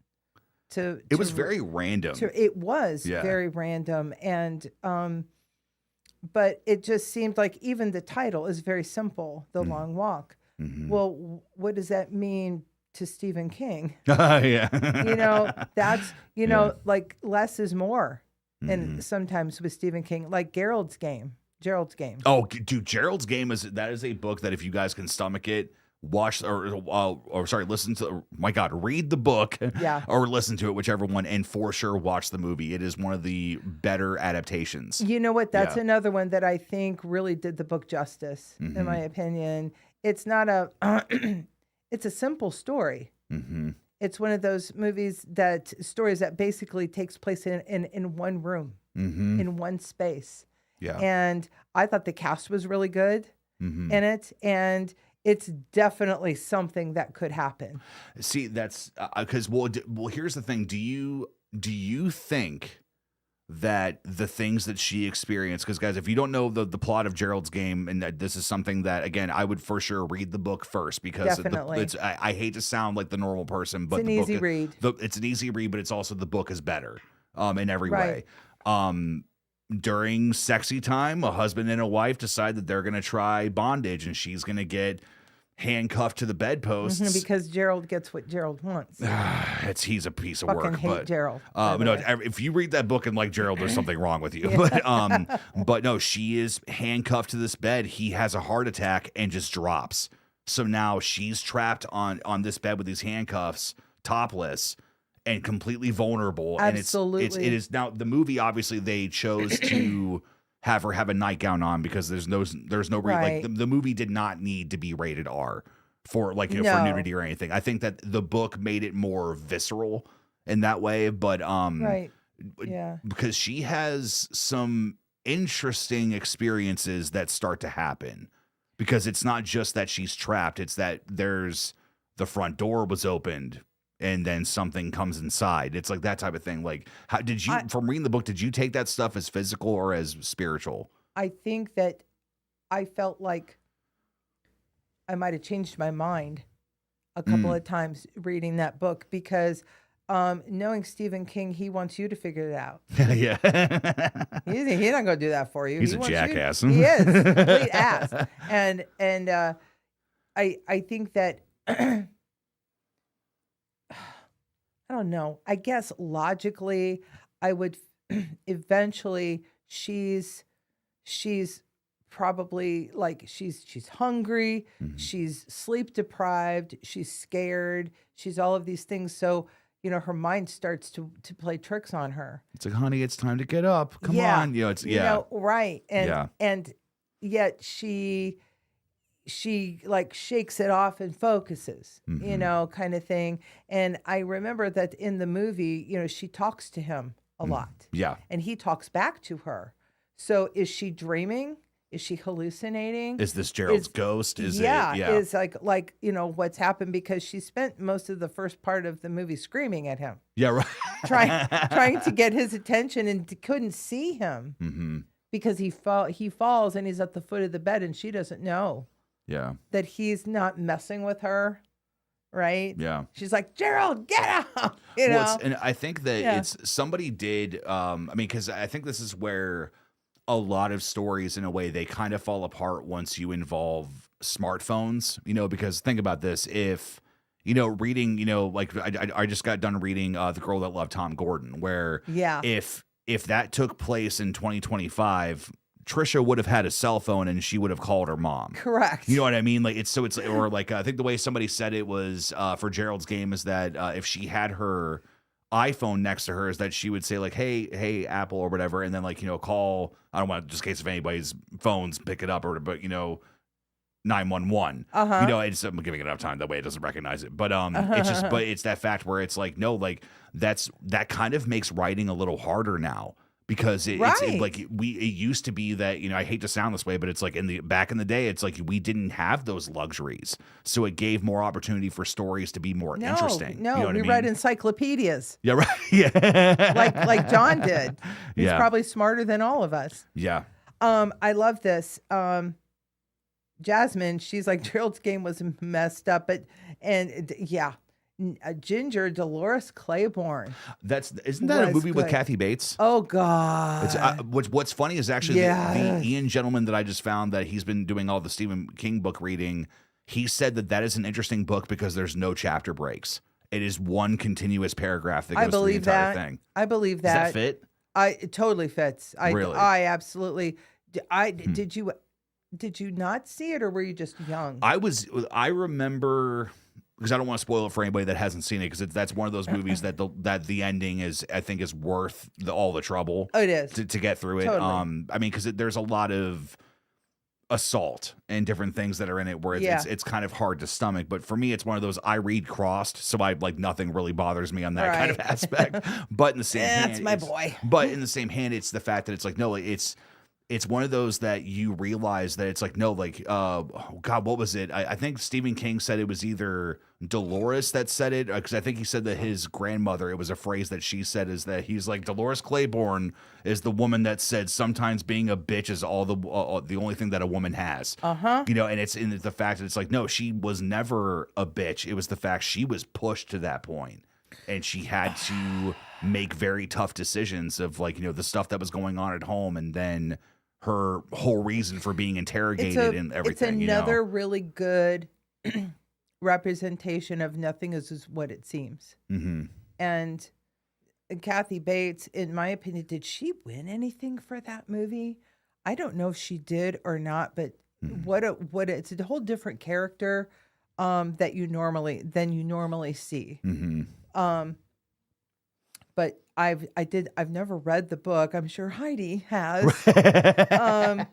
It was very random. It was Yeah. very random, and but it just seemed like even the title is very simple, The Long Walk. Mhm. Well, what does that mean to Stephen King? Yeah. That's Yeah. like less is more, and Mhm. sometimes with Stephen King, like Gerald's Game. Oh, dude, Gerald's Game is a book that if you guys can stomach it, watch or sorry, listen to. My God, read the book, Yeah. or listen to it, whichever one, and for sure watch the movie. It is one of the better adaptations. You know what? That's Yeah. another one that I think really did the book justice, in my opinion. It's not a, it's a simple story. Mm-hmm. It's one of those stories that basically takes place in one room, Mm-hmm. in one space. Yeah. And I thought the cast was really good Mm-hmm. in it. And it's definitely something that could happen. See, that's because well, here's the thing. Do you think that the things that she experienced, because guys, if you don't know the plot of Gerald's Game, and that this is something that, again, I would for sure read the book first, because Definitely. I hate to sound like the normal person, but It's an the book easy read. It's an easy read, but it's also, the book is better in every Right. way. During sexy time, a husband and a wife decide that they're going to try bondage, and she's going to get handcuffed to the bedposts. Because Gerald gets what Gerald wants. He's a piece of Fucking work. hate But Gerald. by the no, way. if you read that book and like Gerald, there's something wrong with you. But no, she is handcuffed to this bed. He has a heart attack and just drops. So now she's trapped on this bed with these handcuffs, topless and completely vulnerable. Absolutely. And it is now, the movie, obviously they chose to have her have a nightgown on, because there's no Right. like the movie did not need to be rated R for like for No. nudity or anything. I think that the book made it more visceral in that way, but Right. Yeah. because she has some interesting experiences that start to happen, because it's not just that she's trapped, it's that there's the front door was opened and then something comes inside. It's like that type of thing. Like, how did you, from reading the book, did you take that stuff as physical or as spiritual? I think that I felt like I might have changed my mind a couple of times reading that book, because knowing Stephen King, he wants you to figure it out. Yeah. He's not going to do that for you. He's He a wants you- jackass. He is complete ass. And I think that I don't know. I guess logically, I would eventually. She's probably like she's hungry. She's sleep deprived. She's scared. She's all of these things. So her mind starts to play tricks on her. It's like, honey, it's time to get up. Come Yeah. on. It's Right. And Yeah. and yet she like shakes it off and focuses, kind of thing. And I remember that in the movie, she talks to him a lot. Yeah. And he talks back to her. So is she dreaming? Is she hallucinating? Is this Gerald's ghost? Is yeah, it? Yeah. is like what's happened, because she spent most of the first part of the movie screaming at him, Yeah. Right. trying to get his attention, and couldn't see him Mm-hmm. because he falls and he's at the foot of the bed, and she doesn't know Yeah. that he's not messing with her, right? Yeah. She's like, Gerald, get out, Well, and I think that Yeah. it's somebody did. I mean, because I think this is where a lot of stories, in a way, they kind of fall apart once you involve smartphones. Because think about this: if reading, like I just got done reading The Girl That Loved Tom Gordon, where Yeah. if that took place in 2025. Trisha would have had a cell phone and she would have called her mom. Correct. You know what I mean? Like it's or like I think the way somebody said it was for Gerald's Game is that if she had her iPhone next to her, is that she would say like, hey Apple or whatever, and then like call, I don't want, just in case if anybody's phones pick it up, or but 911. I'm giving it enough time that way it doesn't recognize it. But it's just it's that fact where it's like, no, like that kind of makes writing a little harder now. Because it's Right. like it used to be that, I hate to sound this way, but it's like back in the day, it's like we didn't have those luxuries. So it gave more opportunity for stories to be more interesting. No, You know what we I mean? read encyclopedias Yeah, right. Yeah. like John did. He's Yeah. probably smarter than all of us. Yeah. I love this. Jasmine, she's like Gerald's game was messed up, but Ginger Dolores Claiborne. Isn't that a Was movie with good. Kathy Bates? Oh God. It's what's funny is actually Yes. the Ian gentleman that I just found that he's been doing all the Stephen King book reading. He said that is an interesting book because there's no chapter breaks. It is one continuous paragraph that goes through the entire thing. I believe Does that. that fit? It totally fits. Really? I absolutely. Did you not see it, or were you just young? I remember, because I don't want to spoil it for anybody that hasn't seen it, because that's one of those movies that the ending I think is worth all the trouble. Oh, it is to get through it. Totally. I mean, because there's a lot of assault and different things that are in it where it's kind of hard to stomach. But for me, it's one of those, I read crossed, so nothing really bothers me on that kind of aspect. But in the same hand, that's my boy. But in the same hand, it's the fact that it's like, no, it's one of those that you realize that it's like, no, oh God, what was it? I think Stephen King said it was either Dolores that said it, because I think he said that his grandmother, it was a phrase that she said, is that he's like, Dolores Claiborne is the woman that said sometimes being a bitch is all the only thing that a woman has. And it's in the fact that it's like, no, she was never a bitch. It was the fact she was pushed to that point, and she had to make very tough decisions of the stuff that was going on at home, and then her whole reason for being interrogated and everything. It's another really good representation of nothing is what it seems. Mm-hmm. And Kathy Bates, in my opinion, did she win anything for that movie? I don't know if she did or not, but it's a whole different character than you normally see. Mm-hmm. But I've never read the book. I'm sure Heidi has. Because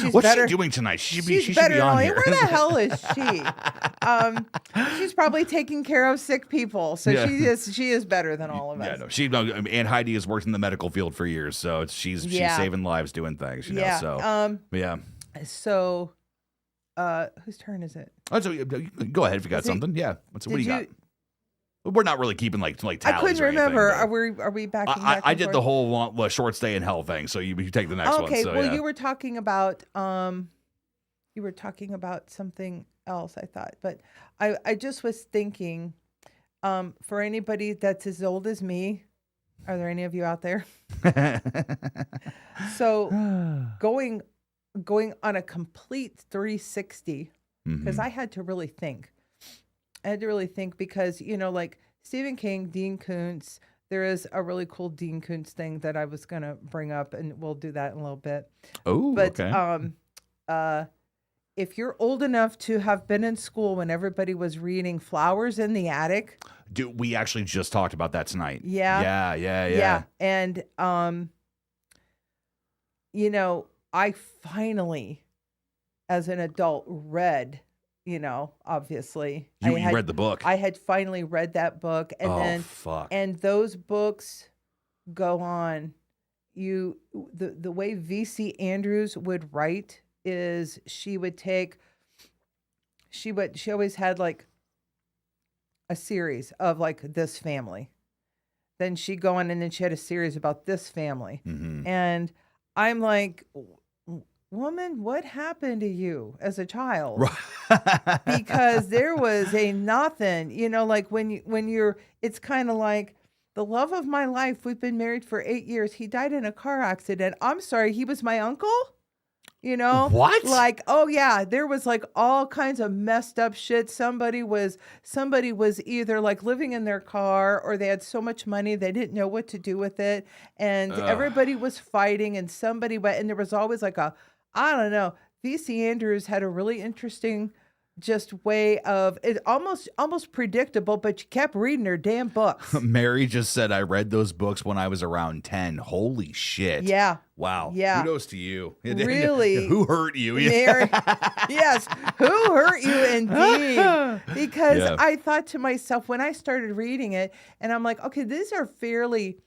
she's What's better. she doing tonight? She She's should better be on than here. Where the hell is she? She's probably taking care of sick people, so she is better than all of us. Yeah, no, and Heidi has worked in the medical field for years, so she's saving lives doing things. So, whose turn is it? Oh, so go ahead if you got something. Yeah. What do you got? We're not really keeping like tallies. I couldn't remember. Anything, are we back? I did the whole short stay in hell thing. So you take the next one. Okay. So, Well, you were talking about something else, I thought, but I just was thinking, for anybody that's as old as me, are there any of you out there? So going on a complete 360, because I had to really think. Because, like Stephen King, Dean Koontz, there is a really cool Dean Koontz thing that I was going to bring up, and we'll do that in a little bit. Oh, but, okay. If you're old enough to have been in school when everybody was reading Flowers in the Attic. Dude, we actually just talked about that tonight. Yeah. Yeah. And, I finally, as an adult, read, obviously. You read the book. I had finally read that book. And and those books go on. The way V.C. Andrews would write is she always had like a series of like this family. Then she'd go on and then she had a series about this family. Mm-hmm. And I'm like, woman, what happened to you as a child? Because there was a nothing, like when you're, it's kind of like the love of my life. We've been married for 8 years. He died in a car accident. I'm sorry. He was my uncle. What? Like, oh yeah, there was like all kinds of messed up shit. Somebody was either like living in their car, or they had so much money they didn't know what to do with it, and everybody was fighting, and somebody went, and there was always like I don't know. V.C. Andrews had a really interesting just way of it, almost predictable, but you kept reading her damn books. Mary just said, I read those books when I was around 10. Holy shit. Yeah. Wow. Yeah. Kudos to you. Really. Who hurt you? Mary, yes. Who hurt you indeed? Because I thought to myself when I started reading it, and I'm like, okay, these are fairly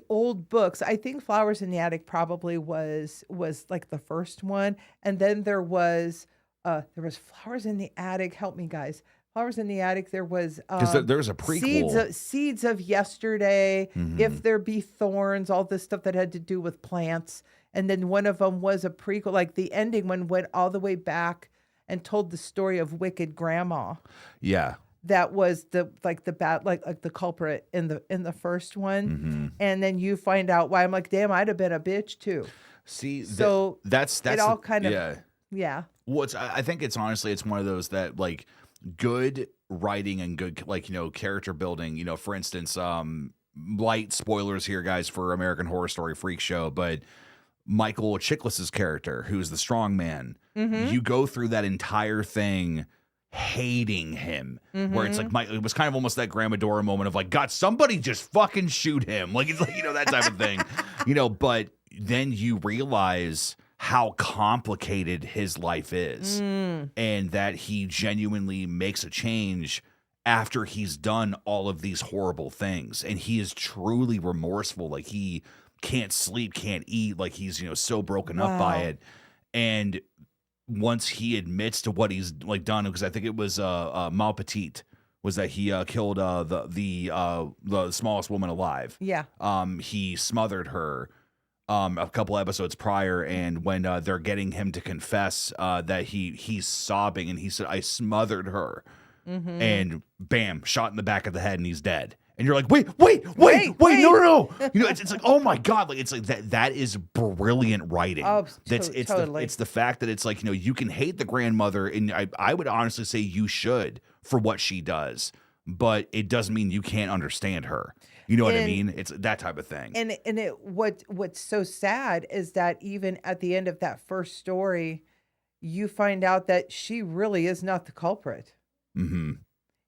old books. I think Flowers in the Attic probably was like the first one. And then there was Flowers in the Attic. Help me, guys. Flowers in the Attic. There was there's a prequel. Seeds of Yesterday. Mm-hmm. If There Be Thorns. All this stuff that had to do with plants And then one of them was a prequel. Like the ending one went all the way back and told the story of Wicked Grandma. Yeah. That was the bad like the culprit in the first one. And then you find out why. I'm like, damn, I'd have been a bitch too. See, So that's it all kind of yeah. Well, I think it's honestly it's one of those that like good writing and good like character building. For instance, light spoilers here, guys, for American Horror Story Freak Show, but Michael Chiklis's character, who's the strong man, you go through that entire thing hating him, where it's like it was kind of almost that Grandma Dora moment of like, God, somebody just fucking shoot him, like it's like that type of thing, But then you realize how complicated his life is, and that he genuinely makes a change after he's done all of these horrible things, and he is truly remorseful, like he can't sleep, can't eat, like he's so broken up by it. And once he admits to what he's like done, because I think it was Mal Petite was that he killed the smallest woman alive. Yeah. He smothered her a couple episodes prior, and when they're getting him to confess that he's sobbing, and he said, I smothered her, and bam, shot in the back of the head, and he's dead. And you're like, wait, no. It's like, oh my God. Like, it's like that is brilliant writing. Oh, totally. It's the fact that it's like, you can hate the grandmother, and I would honestly say you should for what she does, but it doesn't mean you can't understand her. You know what I mean? It's that type of thing. And what's so sad is that even at the end of that first story, you find out that she really is not the culprit.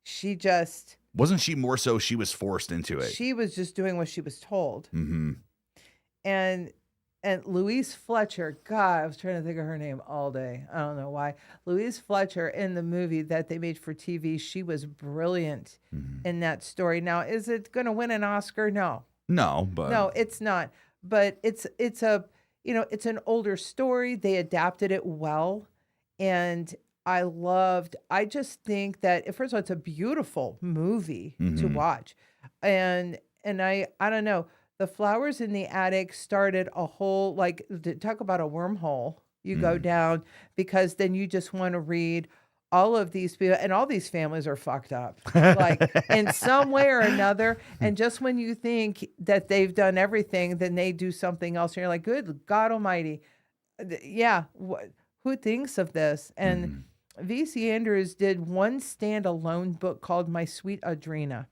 She just... Wasn't she more so she was forced into it? She was just doing what she was told. And Louise Fletcher, God, I was trying to think of her name all day. I don't know why. Louise Fletcher in the movie that they made for TV, she was brilliant in that story. Now, is it going to win an Oscar? No. No, it's not. But it's it's an older story. They adapted it well, and I just think that first of all, it's a beautiful movie to watch. And I don't know, The Flowers in the Attic started a whole, like, talk about a wormhole you go down, because then you just want to read all of these people, and all these families are fucked up, like in some way or another. And just when you think that they've done everything, then they do something else. And you're like, good God Almighty. Yeah. Who thinks of this? And V.C. Andrews did one standalone book called My Sweet Adrena.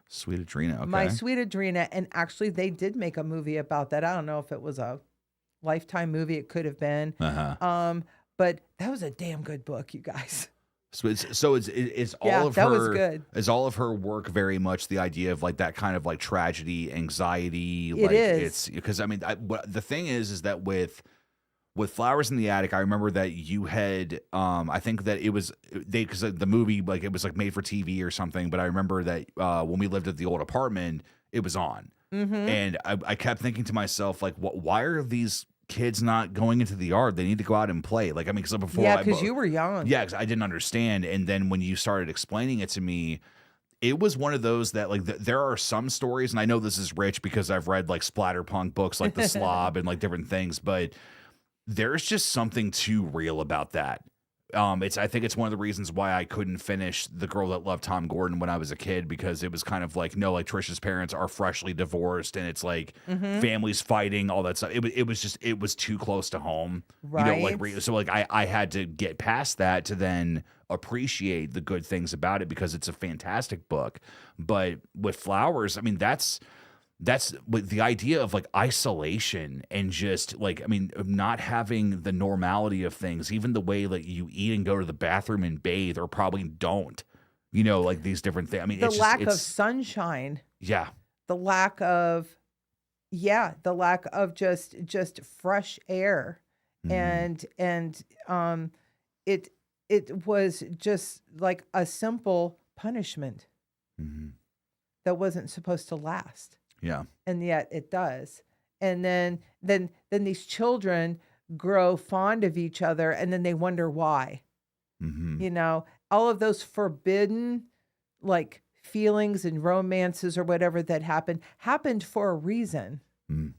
Sweet Adrena, okay. My Sweet Adrena, and actually they did make a movie about that. I don't know if it was a Lifetime movie. It could have been. But that was a damn good book, you guys. So it's all of that her. Was good. Is all of her work very much the idea of like that kind of like tragedy, anxiety? It is. It's because the thing is that with Flowers in the Attic, I remember that you had, I think that it was because the movie, like it was like made for TV or something. But I remember that when we lived at the old apartment, it was on, and I kept thinking to myself, like, why are these kids not going into the yard? They need to go out and play. Like, I mean, because before, because you were young. Yeah, because I didn't understand, and then when you started explaining it to me, it was one of those that like there are some stories, and I know this is rich because I've read like splatterpunk books like The Slob and like different things, but there's just something too real about that. I think it's one of the reasons why I couldn't finish The Girl That Loved Tom Gordon when I was a kid, because it was kind of like, no, like Trisha's parents are freshly divorced, and it's like families fighting, all that stuff. It was too close to home, right? So like I had to get past that to then appreciate the good things about it, because it's a fantastic book. But with Flowers, I mean, that's with the idea of like isolation and just like, I mean, not having the normality of things, even the way like you eat and go to the bathroom and bathe, or probably don't, like these different things. I mean, the lack of sunshine. Yeah. The lack of just fresh air. And it was just like a simple punishment that wasn't supposed to last. Yeah. And yet it does. And then these children grow fond of each other, and then they wonder why. All of those forbidden like feelings and romances or whatever that happened for a reason.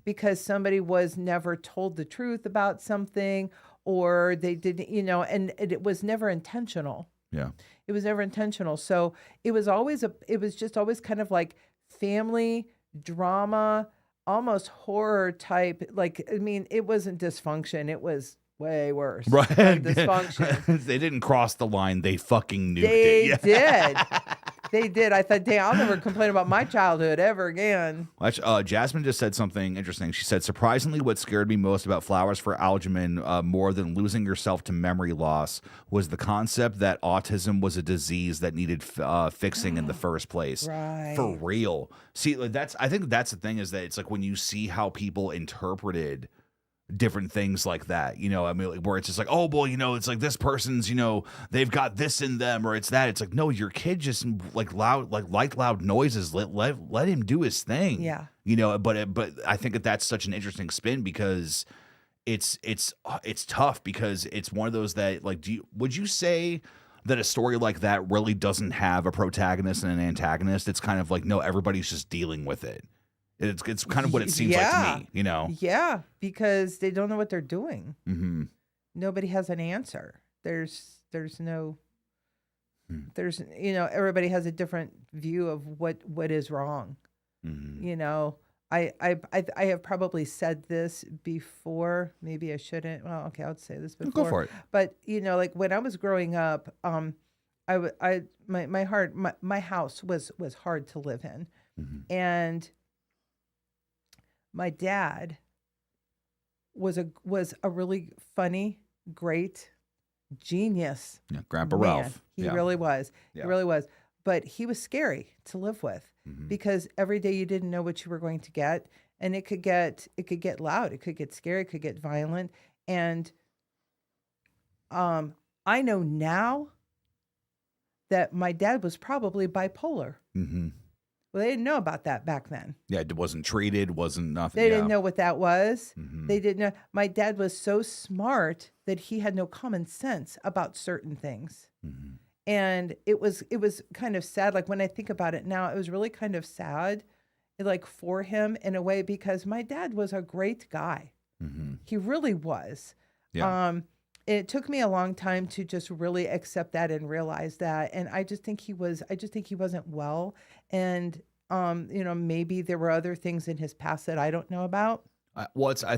because somebody was never told the truth about something, or they didn't, and it was never intentional. Yeah. It was never intentional. So it was just always kind of like family drama, almost horror type. Like, I mean, it wasn't dysfunction. It was way worse Right. than dysfunction. They didn't cross the line. They fucking nuked They it. Yeah. did. They did. I thought, dang, I'll never complain about my childhood ever again. Jasmine just said something interesting. She said, surprisingly, what scared me most about Flowers for Algernon, more than losing yourself to memory loss, was the concept that autism was a disease that needed fixing in the first place. Right. For real. See, I think that's the thing, is that it's like when you see how people interpreted different things like that, I mean, like, where it's just like, oh, well, it's like this person's, they've got this in them, or it's that. It's like, no, your kid just like loud noises. Let him do his thing. Yeah. But I think that's such an interesting spin, because it's tough, because it's one of those that, like, would you say that a story like that really doesn't have a protagonist and an antagonist? It's kind of like, no, everybody's just dealing with it. It's kind of what it seems like to me, Yeah, because they don't know what they're doing. Mm-hmm. Nobody has an answer. There's everybody has a different view of what is wrong. Mm-hmm. I have probably said this before. Maybe I shouldn't. Well, okay, I'll say this before. Go for it. But like when I was growing up, my house was hard to live in, and my dad was a really funny, great, genius. Yeah, Grandpa man. Ralph. He really was. Yeah. He really was. But he was scary to live with, Mm-hmm. because every day you didn't know what you were going to get, and it could get loud, it could get scary, it could get violent, and I know now that my dad was probably bipolar. Mm-hmm. Well, they didn't know about that back then. Yeah, it wasn't treated, wasn't nothing. They didn't know what that was. Mm-hmm. They didn't know. My dad was so smart that he had no common sense about certain things. Mm-hmm. And it was kind of sad. Like when I think about it now, it was really kind of sad, like for him in a way, because my dad was a great guy. Mm-hmm. He really was. Yeah. It took me a long time to just really accept that and realize that. And I just think he wasn't well. And, maybe there were other things in his past that I don't know about. I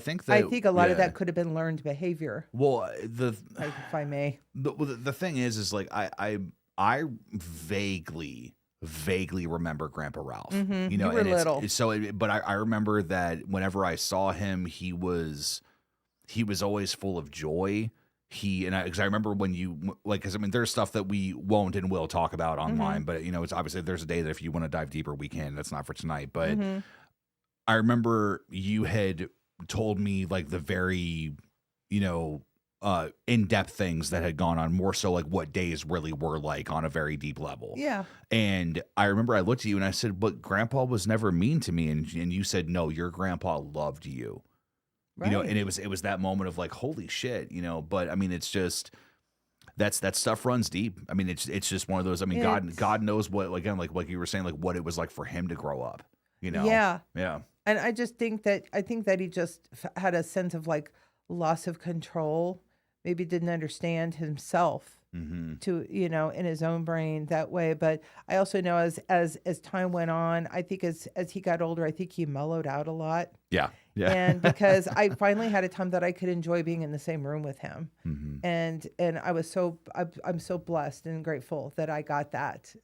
think a lot of that could have been learned behavior. Well, if I may. The thing is like I vaguely remember Grandpa Ralph. Mm-hmm. You were and little. But I remember that whenever I saw him, he was always full of joy. Because I remember when there's stuff that we won't and will talk about online, but it's obviously there's a day that if you want to dive deeper, we can. That's not for tonight, but I remember you had told me like the very, in-depth things that had gone on, more so like what days really were like on a very deep level. Yeah. And I remember I looked at you and I said, but Grandpa was never mean to me. And you said, no, your grandpa loved you. Right. And it was that moment of like, holy shit, but I mean, it's just, that stuff runs deep. I mean, it's just one of those, I mean, God knows what, again, like you were saying, like what it was like for him to grow up, Yeah. Yeah. And I think that he just had a sense of like loss of control, maybe didn't understand himself to, in his own brain that way. But I also know as time went on, I think as he got older, I think he mellowed out a lot. Yeah. Yeah. And because I finally had a time that I could enjoy being in the same room with him. And I was I'm so blessed and grateful that I got that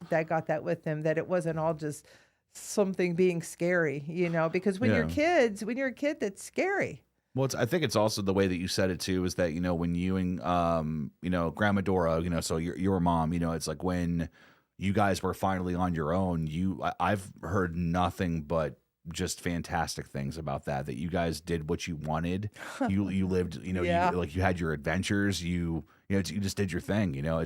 with him, that it wasn't all just something being scary, because when you're a kid, that's scary. Well, I think it's also the way that you said it too, is that, when you and, Grandma Dora, so your mom, it's like when you guys were finally on your own, I've heard nothing but just fantastic things about that you guys did what you wanted. You lived, Yeah. you had your adventures, you just did your thing, I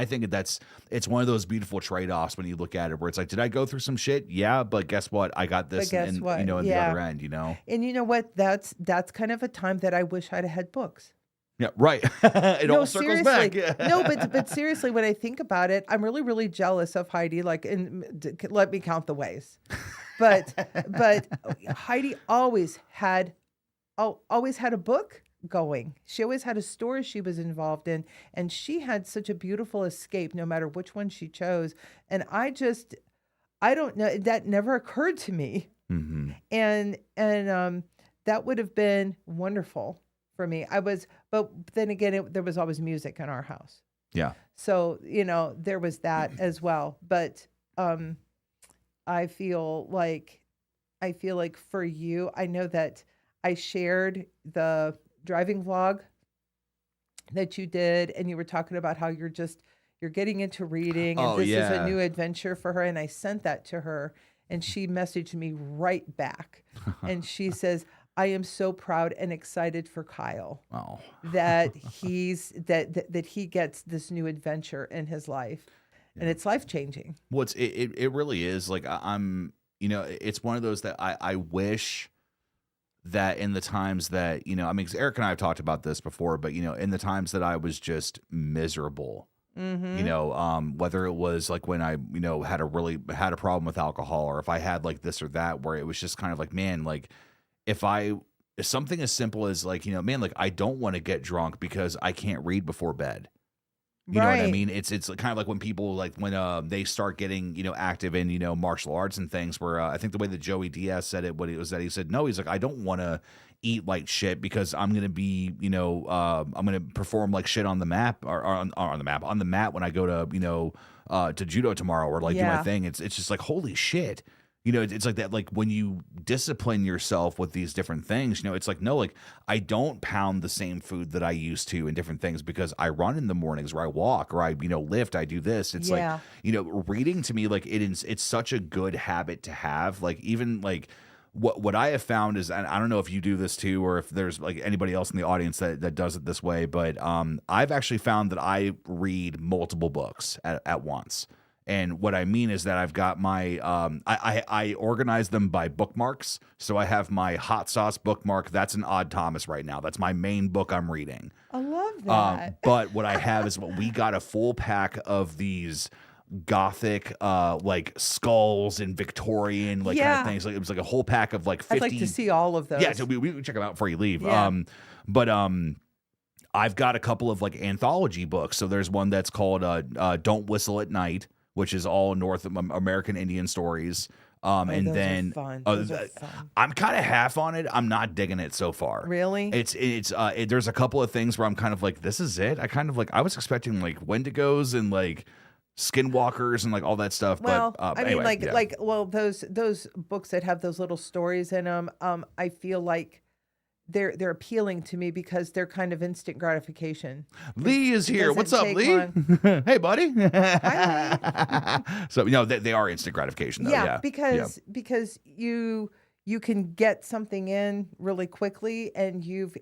think it's one of those beautiful trade-offs when you look at it, where it's like, did I go through some shit? Yeah, but guess what? I got this, But guess what? in the other end, And you know what? That's kind of a time that I wish I'd had books. Yeah, right. It all circles back. Seriously. No, but seriously, when I think about it, I'm really, really jealous of Heidi. Like, let me count the ways. but Heidi always had a book going. She always had a story she was involved in, and she had such a beautiful escape no matter which one she chose. And I don't know, that never occurred to me. Mm-hmm. And that would have been wonderful for me. But then again, there was always music in our house. Yeah. So, there was that as well. But I feel like for you, I know that I shared the driving vlog that you did, and you were talking about how you're getting into reading, and this is a new adventure for her. And I sent that to her, and she messaged me right back. And she says, I am so proud and excited for Kyle that that he gets this new adventure in his life. And it's life-changing. Well, it really is. Like I'm, it's one of those that I wish that in the times that, I mean, 'cause Eric and I have talked about this before, but, in the times that I was just miserable, whether it was like when I, had a problem with alcohol, or if I had like this or that, where it was just kind of like, man, like if something as simple as like, man, like I don't want to get drunk because I can't read before bed. You know what I mean? It's kind of like when people when they start getting, active in, martial arts and things, where I think the way that Joey Diaz said it, he said, no, he's like, I don't want to eat like shit because I'm going to be, I'm going to perform like shit on the map or on the mat when I go to judo tomorrow, or like do my thing. It's just like, holy shit. It's like that, like when you discipline yourself with these different things, it's like, no, like I don't pound the same food that I used to in different things because I run in the mornings, or I walk, or I, lift, I do this. It's like, reading to me, like it's such a good habit to have. Like even like what I have found is, and I don't know if you do this too, or if there's like anybody else in the audience that does it this way, but I've actually found that I read multiple books at once. And what I mean is that I've got my, I organize them by bookmarks. So I have my hot sauce bookmark. That's an Odd Thomas right now. That's my main book I'm reading. I love that. But what I have is we got a full pack of these Gothic, like skulls and Victorian, like kind of things. Like it was like a whole pack of like 50. I'd like to see all of those. Yeah, so we check them out before you leave. Yeah. I've got a couple of like anthology books. So there's one that's called Don't Whistle at Night, which is all North American Indian stories. And those then are fun. I'm kind of half on it. I'm not digging it so far. Really? There's a couple of things where I'm kind of like, this is it. I was expecting like Wendigos and like skinwalkers and like all that stuff. Well, but I anyway, mean, those books that have those little stories in them, I feel like they're appealing to me because they're kind of instant gratification. Lee is here. What's up, Lee? Hey, buddy. Hi, Lee. So they are instant gratification, though. Yeah, because you can get something in really quickly, and you've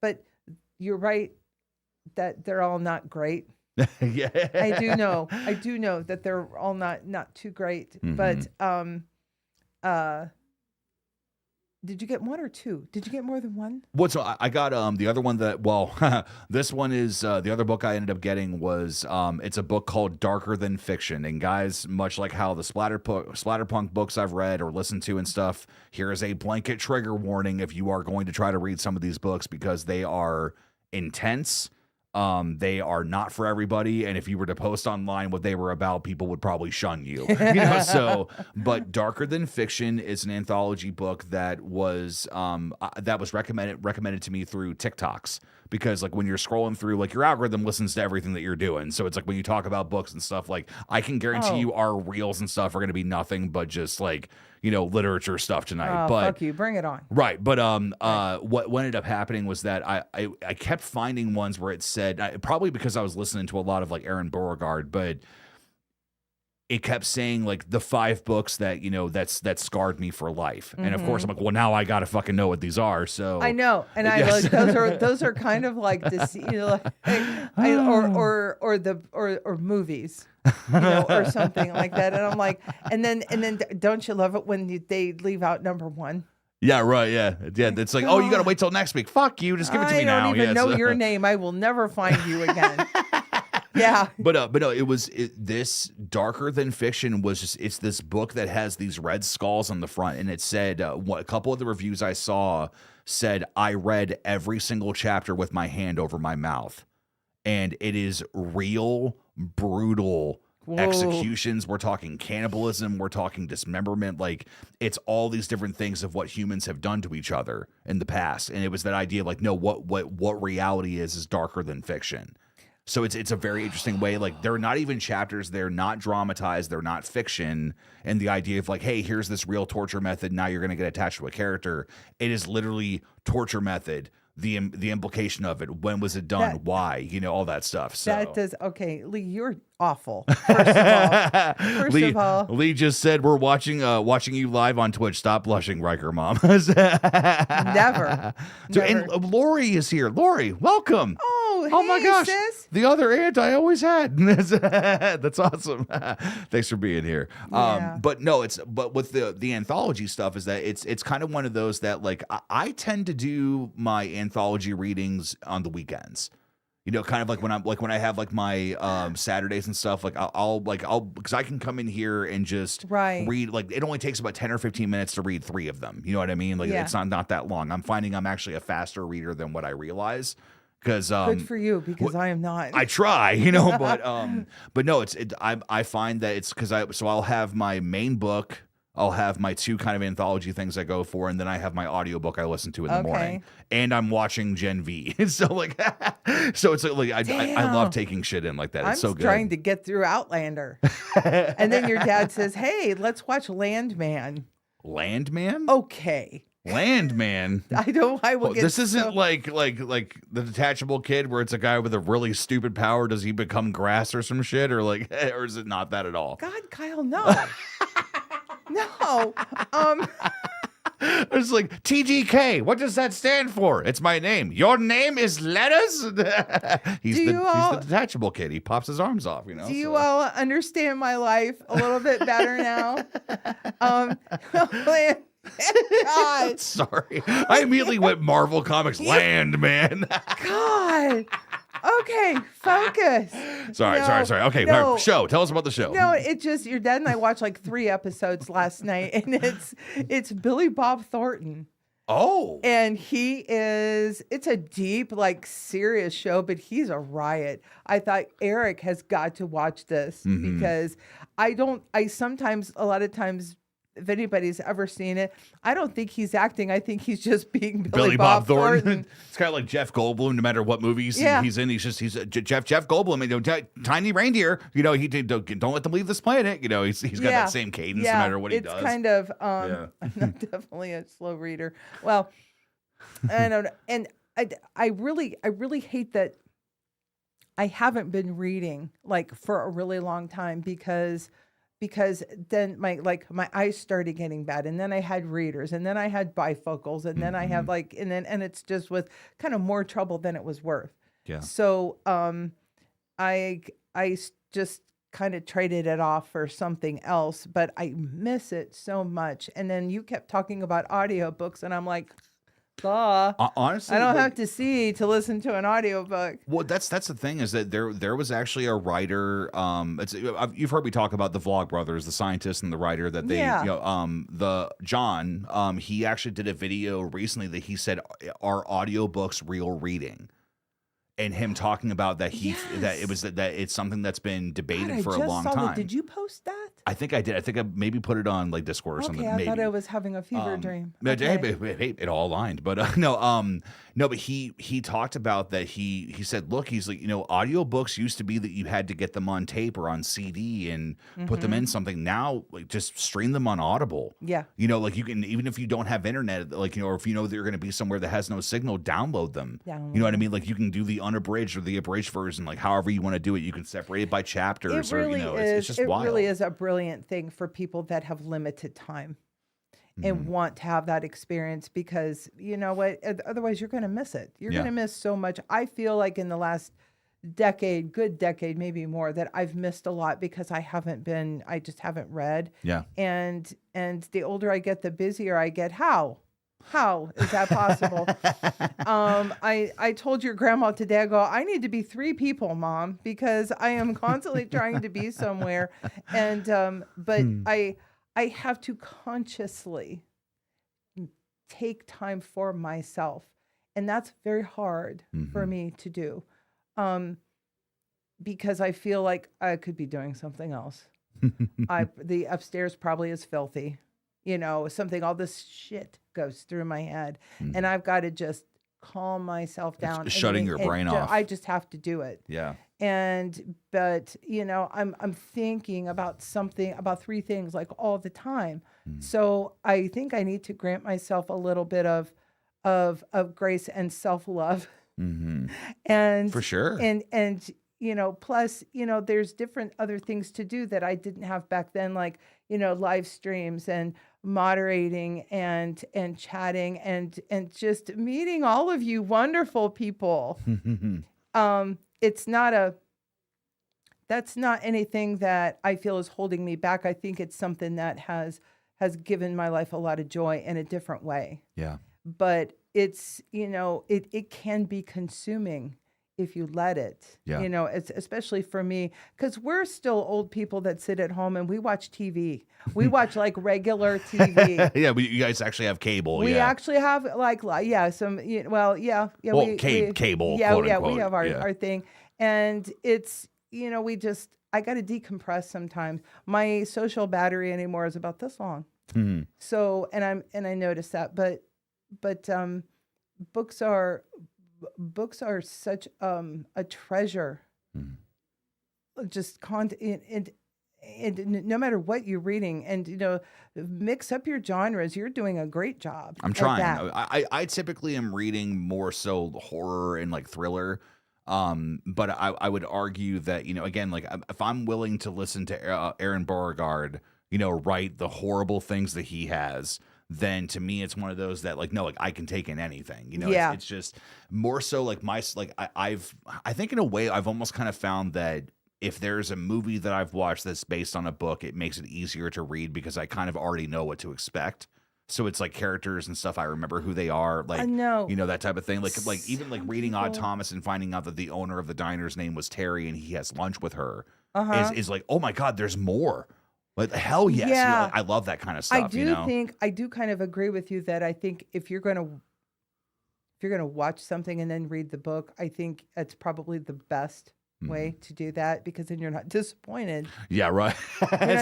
but you're right that they're all not great. Yeah, I do know that they're all not too great. Mm-hmm. But did you get one or two? Did you get more than one? So I got the other one that, this one is the other book I ended up getting was it's a book called Darker Than Fiction. And guys, much like how the splatterpunk books I've read or listened to and stuff, here is a blanket trigger warning if you are going to try to read some of these books, because they are intense. They are not for everybody, and if you were to post online what they were about, people would probably shun you. But Darker Than Fiction is an anthology book that was recommended to me through TikToks, because like when you're scrolling through, like your algorithm listens to everything that you're doing. So it's like when you talk about books and stuff, like I can guarantee you our reels and stuff are going to be nothing but just like, literature stuff tonight. But fuck you, bring it on. Right. But what ended up happening was that I kept finding ones where it said, probably because I was listening to a lot of like Aaron Beauregard, but it kept saying like the 5 books that, that scarred me for life. And of course I'm like, well, now I got to fucking know what these are. So I know. And yes. those are kind of like or movies, or something like that. And I'm like, and then don't you love it when they leave out number 1? Yeah, right. Yeah. It's like, oh, you got to wait till next week. Fuck you. Just give it to me now. I don't even know your name. I will never find you again. Yeah. But no, this Darker Than Fiction was just, it's this book that has these red skulls on the front, and it said a couple of the reviews I saw said I read every single chapter with my hand over my mouth, and it is real brutal. Whoa. Executions, we're talking cannibalism, we're talking dismemberment, like it's all these different things of what humans have done to each other in the past. And it was that idea of like, no, what reality is darker than fiction. So it's a very interesting way. Like they're not even chapters, they're not dramatized, they're not fiction. And the idea of like, hey, here's this real torture method, now you're gonna get attached to a character. It is literally torture method. The implication of it, when was it done, why, all that stuff. So that does. Okay, Lee, you're awful. First of all, Lee just said we're watching you live on Twitch. Stop blushing, Ryker mom. Never. And Lori is here. Lori, welcome. Oh my gosh, sis. the other aunt I always had. That's awesome. Thanks for being here. Yeah. But no, but with the anthology stuff is that it's kind of one of those that like I tend to do my anthology readings on the weekends. Kind of like when I have like my Saturdays and stuff, like I'll because I can come in here and just read, like it only takes about 10 or 15 minutes to read 3 of them. You know what I mean? Like it's not that long. I'm finding I'm actually a faster reader than what I realize. Because good for you, because I am not. I try, but no, I find that it's because I'll have my main book, I'll have my 2 kind of anthology things I go for, and then I have my audiobook I listen to in the morning, and I'm watching Gen V. So so it's like I love taking shit in like that. It's so good. I'm trying to get through Outlander, and then your dad says, "Hey, let's watch Landman." Landman? Okay. Landman. I don't. I will get. This isn't like the Detachable Kid, where it's a guy with a really stupid power. Does he become grass or some shit, or or is it not that at all? God, Kyle, no, no. It's like TGK. What does that stand for? It's my name. Your name is letters. He's the Detachable Kid. He pops his arms off. Do you all understand my life a little bit better now? God. Sorry. I immediately went Marvel Comics Landman. God. Okay, focus. Sorry. Okay, no, show. Tell us about the show. No, it just, your dad and I watched like 3 episodes last night, and it's Billy Bob Thornton. Oh. And it's a deep, like serious show, but he's a riot. I thought Eric has got to watch this because a lot of times, if anybody's ever seen it, I don't think he's acting. I think he's just being Billy Bob Thornton. It's kind of like Jeff Goldblum. No matter what movie he's in, he's Jeff Goldblum. Tiny reindeer. He don't let them leave this planet. He's got that same cadence no matter what he does. It's kind of. I'm definitely a slow reader. Well, I don't know, and I really hate that I haven't been reading like for a really long time because then my eyes started getting bad, and then I had readers, and then I had bifocals, and then I have and it's just with kind of more trouble than it was worth. Yeah. So I just kind of traded it off for something else, but I miss it so much. And then you kept talking about audiobooks, and I'm like, honestly, I don't have to see to listen to an audiobook. Well, that's the thing is that there was actually a writer. You've heard me talk about the Vlog Brothers, the scientist and the writer that they, the John. He actually did a video recently that he said, "Are audiobooks real reading?" And him talking about that that it's something that's been debated for a long time. Did you post that? I think I did. I think I maybe put it on like Discord or something. I thought I was having a fever dream. Hey, it all aligned, but no. But he talked about that. He said, look, he's like, audiobooks used to be that you had to get them on tape or on CD and put them in something. Now, like, just stream them on Audible. Yeah. Like you can, even if you don't have internet, like, or if you know that you're going to be somewhere that has no signal, download them. You know what I mean? Like you can do the unabridged or the abridged version, like however you want to do it. You can separate it by chapters, it's just wild. It really is a brilliant thing for people that have limited time and want to have that experience, because you know what, otherwise you're going to miss it. You're going to miss so much. I feel like in the last good decade, maybe more, that I've missed a lot because I just haven't read. Yeah. And the older I get, the busier I get. How? How is that possible? I told your grandma today, I go, I need to be 3 people, Mom, because I am constantly trying to be somewhere. And but I have to consciously take time for myself. And that's very hard for me to do. Because I feel like I could be doing something else. The upstairs probably is filthy. Something, all this shit goes through my head, and I've got to just calm myself down. Shutting your brain off. I just have to do it. Yeah. But I'm thinking about 3 things like all the time. So I think I need to grant myself a little bit of grace and self-love. And for sure. And plus, there's different other things to do that I didn't have back then, like, live streams and moderating and chatting and just meeting all of you wonderful people. That's not anything that I feel is holding me back. I think it's something that has given my life a lot of joy in a different way. Yeah. But it's, it can be consuming if you let it. Yeah. It's especially for me, because we're still old people that sit at home and we watch TV. We watch like regular TV. Yeah, you guys actually have cable. We actually have some. Well, cable. Yeah, quote, yeah, unquote. we have our thing, and it's I got to decompress sometimes. My social battery anymore is about this long. So, and I noticed that, but books are such a treasure. Just and no matter what you're reading, and mix up your genres. You're doing a great job. I'm trying. I typically am reading more so horror and like thriller. But I would argue that, again, like if I'm willing to listen to Aaron Beauregard, write the horrible things that he has, then to me it's one of those that like, no, like I can take in anything, it's just more so like I think in a way I've almost kind of found that if there's a movie that I've watched that's based on a book, it makes it easier to read because I kind of already know what to expect. So it's like characters and stuff. I remember who they are, like, that type of thing. Like even like reading Odd Thomas and finding out that the owner of the diner's name was Terry and he has lunch with her is like, oh my God, there's more. Like, hell yes. Yeah. I love that kind of stuff. I do kind of agree with you that I think if you're going to watch something and then read the book, I think it's probably the best way to do that, because then you're not disappointed. Yeah, right.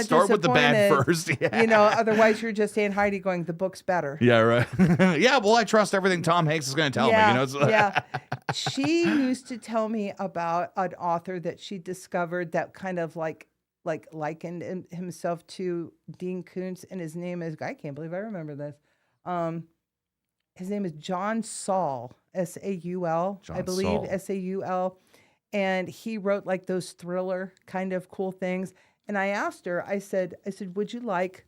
Start with the bad first. Yeah. Otherwise you're just saying Heidi going, the book's better. Yeah, right. Yeah, well, I trust everything Tom Hanks is going to tell me. Yeah. She used to tell me about an author that she discovered that kind of like likened himself to Dean Koontz, and his name is, I can't believe I remember this. His name is John Saul, Saul, I believe, Saul. And he wrote like those thriller kind of cool things. And I asked her, I said, would you like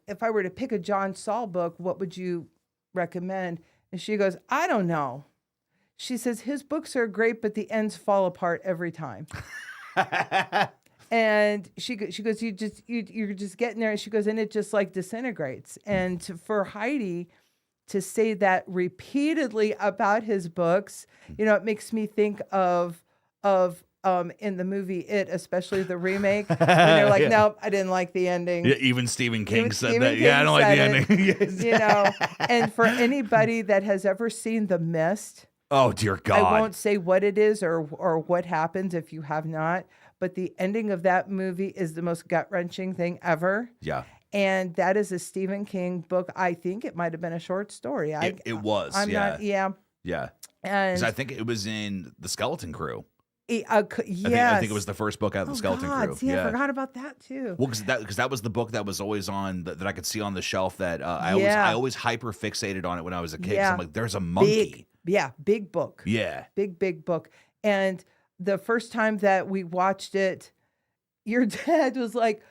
if I were to pick a John Saul book, what would you recommend? And she goes, I don't know. She says, his books are great, but the ends fall apart every time. And she goes, you're just getting there. And she goes, and it just like disintegrates. And for Heidi to say that repeatedly about his books, it makes me think of in the movie It, especially the remake, when they're like, nope, I didn't like the ending. Yeah, even Stephen King said that. Yeah, I don't like the ending. And for anybody that has ever seen The Mist, oh dear God, I won't say what it is or what happens if you have not, but the ending of that movie is the most gut-wrenching thing ever. Yeah. And that is a Stephen King book. I think it might have been a short story. It was. Yeah. And 'cause I think it was in The Skeleton Crew. Yes. I think it was the first book out of The Skeleton Crew. See, I forgot about that too. Well, because that was the book that was always on that I could see on the shelf that I always hyper fixated on it when I was a kid. 'Cause I'm like, there's a monkey. Big book. Yeah. Big book. And the first time that we watched it, your dad was like,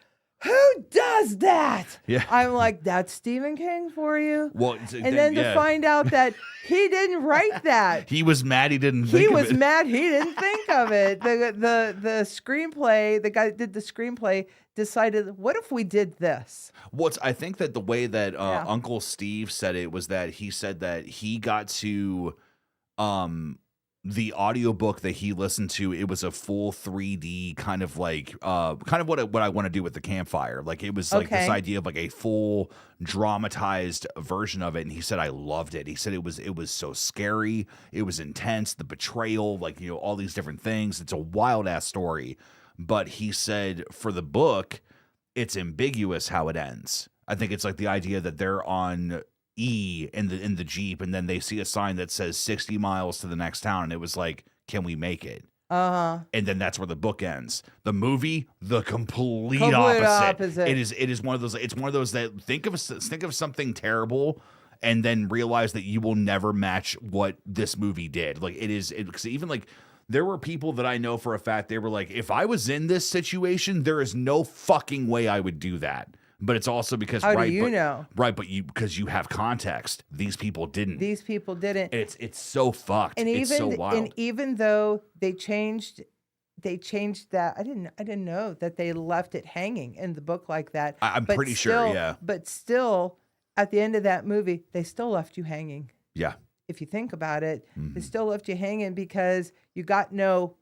who does that? Yeah. I'm like, that's Stephen King for you. Well, And then to find out that he didn't write that. he was mad he didn't He think of was it. mad he didn't think of it. The screenplay, the guy that did the screenplay decided, what if we did this? I think that the way that Uncle Steve said it was that he said that he got to the audiobook that he listened to, it was a full 3D kind of like what I want to do with the campfire. Like it was like this idea of like a full dramatized version of it. And he said, I loved it. He said it was so scary. It was intense, the betrayal, like, you know, all these different things. It's a wild ass story. But he said for the book, it's ambiguous how it ends. I think it's like the idea that they're on E in the Jeep, and then they see a sign that says 60 miles to the next town, and it was like, can we make it? And then that's where the book ends. The movie, the complete opposite. It is one of those. It's one of those that think of something terrible, and then realize that you will never match what this movie did. Like because even like there were people that I know for a fact, they were like, if I was in this situation, there is no fucking way I would do that. But it's also because How do you know? Right, but because you have context. These people didn't. It's so fucked. And it's so wild. And even though they changed that, I didn't know that they left it hanging in the book like that. I'm pretty sure, yeah. But still, at the end of that movie, they still left you hanging. Yeah. If you think about it, they still left you hanging because you got no.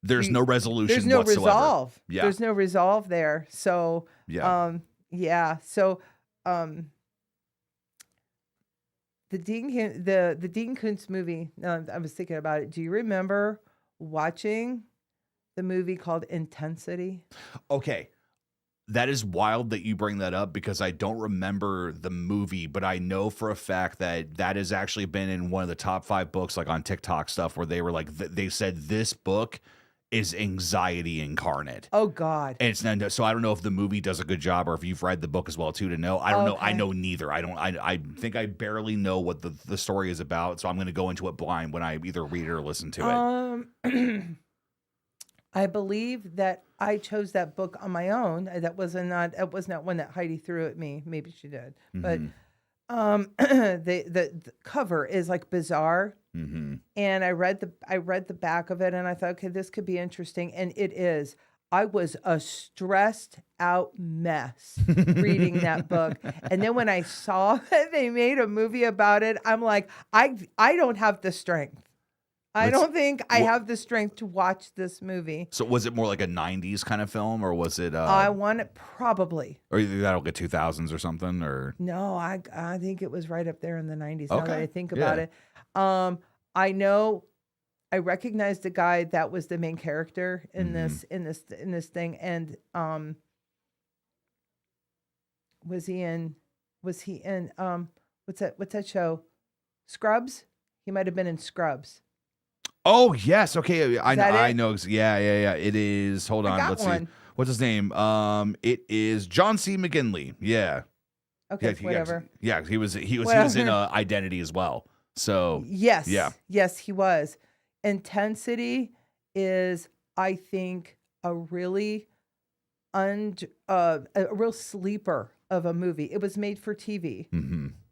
There's no resolution. There's no whatsoever. resolve. Yeah. There's no resolve there. So the Dean Koontz movie. I was thinking about it. Do you remember watching the movie called Intensity? Okay. That is wild that you bring that up because I don't remember the movie, but I know for a fact that has actually been in one of the top 5 books, like on TikTok stuff, where they were like, they said this book is anxiety incarnate. Oh God. And it's so I don't know if the movie does a good job or if you've read the book as well too to know. I don't know. I know neither. I think I barely know what the story is about. So I'm going to go into it blind when I either read it or listen to it. I believe that I chose that book on my own. It was not one that Heidi threw at me. Maybe she did, but the cover is like bizarre. And I read the back of it, and I thought, okay, this could be interesting, and it is. I was a stressed out mess reading that book, and then when I saw that they made a movie about it, I'm like, I don't have the strength. I don't think I have the strength to watch this movie. So was it more like a 90s kind of film, or was it I want it probably. Or either that'll get 2000s or something, or no, I think it was right up there in the 90s. Now that I think about it. I know I recognized the guy that was the main character in this thing, and was he in what's that show? Scrubs? He might have been in Scrubs. Oh yes, okay. I it? know. Yeah. It is. Hold on. Let's see. What's his name? It is John C. McGinley. Yeah. Okay. Whatever. Yeah. He was in Identity as well. So yes. Yeah. Yes, he was. Intensity is, I think, a really a real sleeper of a movie. It was made for TV,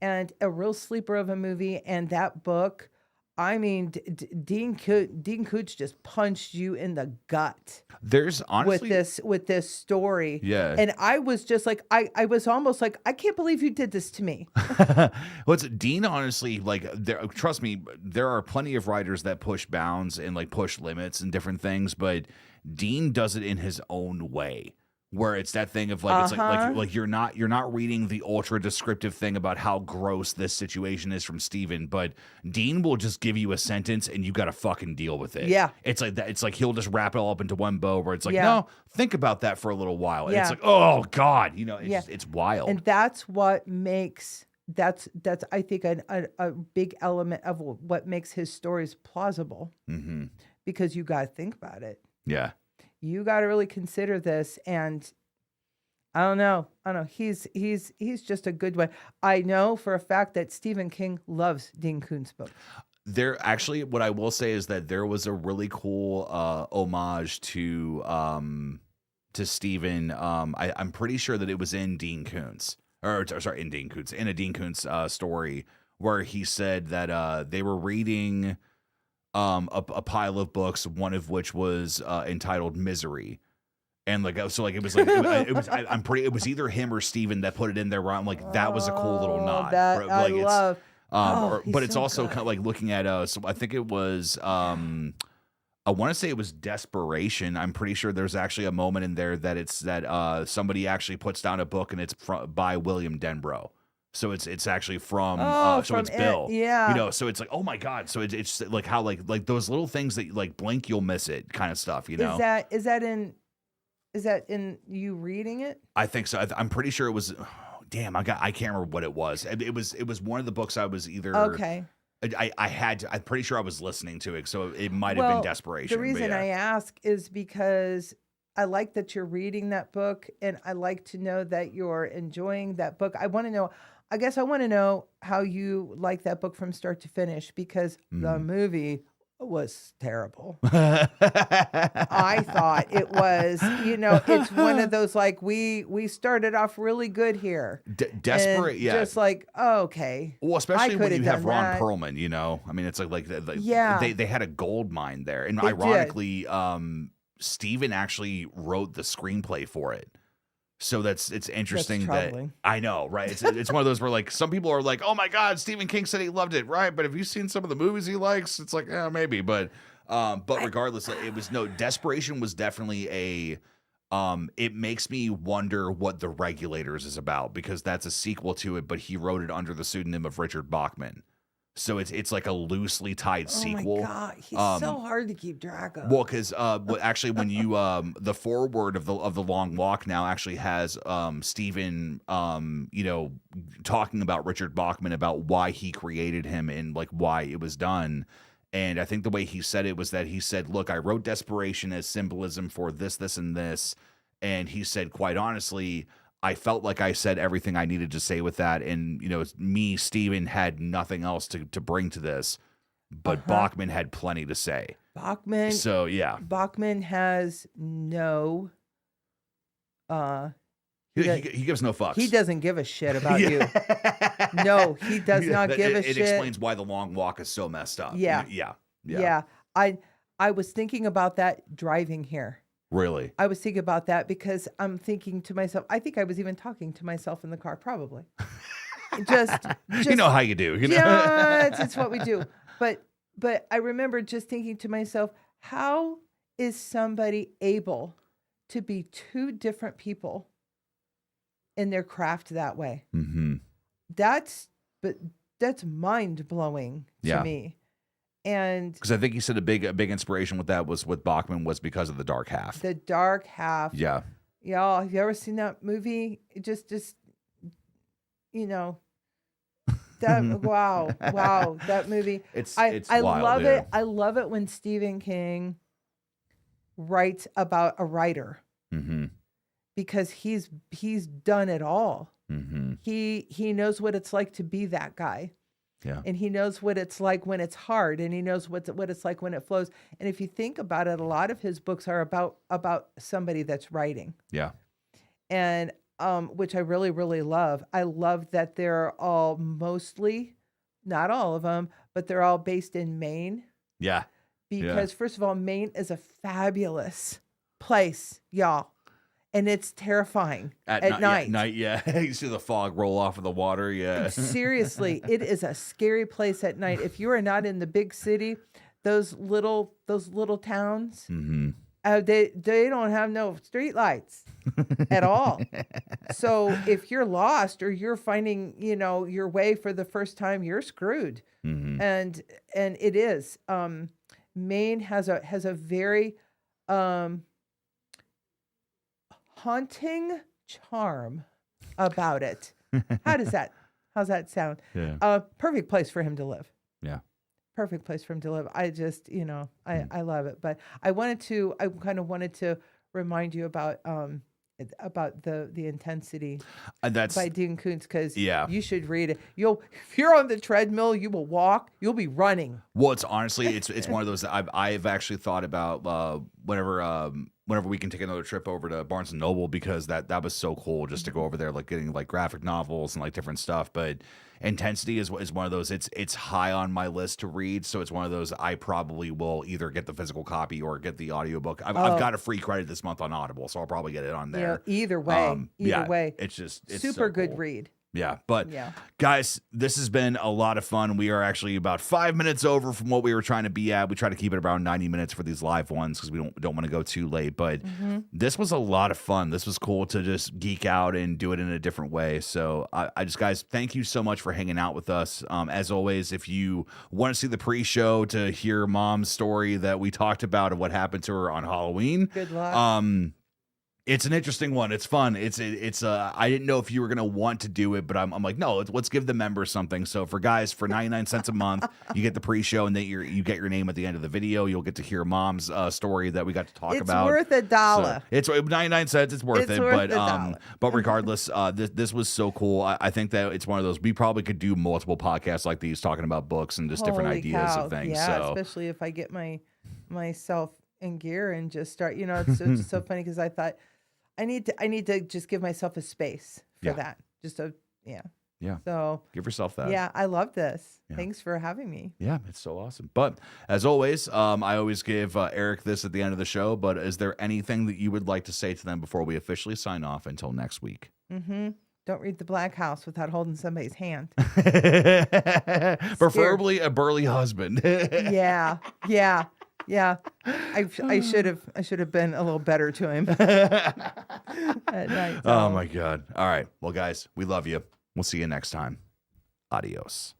and a real sleeper of a movie. And that book. I mean, Dean Koontz just punched you in the gut. There's honestly with this story, yeah. And I was just like, I was almost like, I can't believe you did this to me. Dean honestly, like, trust me, there are plenty of writers that push bounds and like push limits and different things, but Dean does it in his own way. Where it's that thing of like it's like you're not reading the ultra descriptive thing about how gross this situation is from Steven, but Dean will just give you a sentence and you got to fucking deal with it. Yeah, it's like that. It's like he'll just wrap it all up into one bow. Where it's like, no, think about that for a little while. And it's like, oh God, it's wild. And that's what makes that's I think a big element of what makes his stories plausible. Because you got to think about it. Yeah. You got to really consider this, and I don't know. He's just a good one. I know for a fact that Stephen King loves Dean Koontz books. There actually, what I will say is that there was a really cool homage to to Stephen. I'm pretty sure that it was in Dean Koontz, in Dean Koontz, in a Dean Koontz story where he said that they were reading a pile of books, one of which was entitled Misery. And like, so like, it was like, it was either him or Steven that put it in there where I'm like, that was a cool little nod. That Like, I love. but it's so also good. kind of like looking at, so I think it was, I want to say it was Desperation. I'm pretty sure there's actually a moment in there that it's that somebody actually puts down a book and it's by William Denbrough. So it's actually from so it's Bill. Yeah. You know, so it's like, oh my God. So it's like how like those little things that like blink you'll miss it kind of stuff, you know. Is that in you reading it? I think so. I'm pretty sure it was damn, I can't remember what it was. It was one of the books I was either Okay. I'm pretty sure I was listening to it, so it might have been Desperation. The reason I ask is because I like that you're reading that book, and I like to know that you're enjoying that book. I want to know how you like that book from start to finish, because the movie was terrible. I thought it was, it's one of those, like, we started off really good here. Desperate, yeah. Just like, oh, okay. Well, especially when you have Ron that. Perlman, you know? I mean, it's like yeah. they had a gold mine there. And ironically, Steven actually wrote the screenplay for it. So it's interesting that I know, right? It's one of those where like some people are like, oh my God, Stephen King said he loved it, right? But have you seen some of the movies he likes? It's like, yeah, maybe. But regardless, it was Desperation was definitely it makes me wonder what The Regulators is about, because that's a sequel to it, but he wrote it under the pseudonym of Richard Bachman. So it's like a loosely tied sequel. Oh my God, he's so hard to keep track of. Well, because actually, when you the foreword of the Long Walk now actually has Stephen talking about Richard Bachman, about why he created him and like why it was done. And I think the way he said it was that he said, "Look, I wrote Desperation as symbolism for this, this, and this," and he said, quite honestly, I felt like I said everything I needed to say with that. And, me, Steven, had nothing else to bring to this, but Bachman had plenty to say. Bachman. So, yeah. Bachman has no, he gives no fucks. He doesn't give a shit about you. No, he does not give a shit. It explains why the Long Walk is so messed up. Yeah. Yeah. I was thinking about that driving here. Really? I was thinking about that because I'm thinking to myself, I think I was even talking to myself in the car, probably. just you know how you do. Yeah, it's what we do. But I remember just thinking to myself, how is somebody able to be two different people in their craft that way? Mm-hmm. That's mind blowing to me. And because I think he said a big inspiration with that was with Bachman was because of The Dark Half. The Dark Half. Yeah. Y'all, have you ever seen that movie? It just that wow, that movie. It's I wild, love yeah. it. I love it when Stephen King writes about a writer. Mm-hmm. Because he's done it all. Mm-hmm. He knows what it's like to be that guy. Yeah. And he knows what it's like when it's hard, and he knows what it's like when it flows. And if you think about it, a lot of his books are about somebody that's writing. Yeah. And which I really, really love. I love that they're all mostly, not all of them, but they're all based in Maine. Yeah. Because first of all, Maine is a fabulous place, y'all. And it's terrifying at night. Yeah. You see the fog roll off of the water. Yeah. Seriously, it is a scary place at night. If you are not in the big city, those little towns, mm-hmm. They don't have no street lights at all. So if you're lost or you're finding your way for the first time, you're screwed. Mm-hmm. And it is. Maine has a very haunting charm about it. How's that sound? Yeah. Perfect place for him to live. Yeah. Perfect place for him to live. I just, I love it. But I kind of wanted to remind you about the intensity by Dean Koontz, because you should read it. If you're on the treadmill, you will walk, you'll be running. Well, it's honestly, it's one of those that I've actually thought about whenever whenever we can take another trip over to Barnes and Noble, because that was so cool just to go over there, like getting like graphic novels and like different stuff. But Intensity is one of those. It's high on my list to read, so it's one of those I probably will either get the physical copy or get the audiobook. I've got a free credit this month on Audible, so I'll probably get it on there. Either way, it's super so good cool. read. Yeah, but guys, this has been a lot of fun. We are actually about 5 minutes over from what we were trying to be at. We try to keep it around 90 minutes for these live ones because we don't want to go too late. But this was a lot of fun. This was cool to just geek out and do it in a different way. So I just, guys, thank you so much for hanging out with us. As always, if you want to see the pre-show to hear Mom's story that we talked about of what happened to her on Halloween, good luck. It's an interesting one. It's fun. It's I didn't know if you were going to want to do it, but I'm like, no, let's give the members something. So for 99 cents a month, you get the pre-show, and then you get your name at the end of the video. You'll get to hear Mom's story that we got to talk about. It's worth $1. So it's 99 cents. It's worth it. But regardless, this was so cool. I think that it's one of those, we probably could do multiple podcasts like these talking about books and just different ideas of things. Yeah, so especially if I get myself in gear and just start, it's just so funny because I thought, I need to just give myself a space for that. Just yeah. So give yourself that. Yeah, I love this. Yeah. Thanks for having me. Yeah, it's so awesome. But as always, I always give Eric this at the end of the show. But is there anything that you would like to say to them before we officially sign off until next week? Don't read The Black House without holding somebody's hand. Preferably a burly husband. Yeah. I should have been a little better to him at night. So. Oh my God. All right. Well, guys, we love you. We'll see you next time. Adios.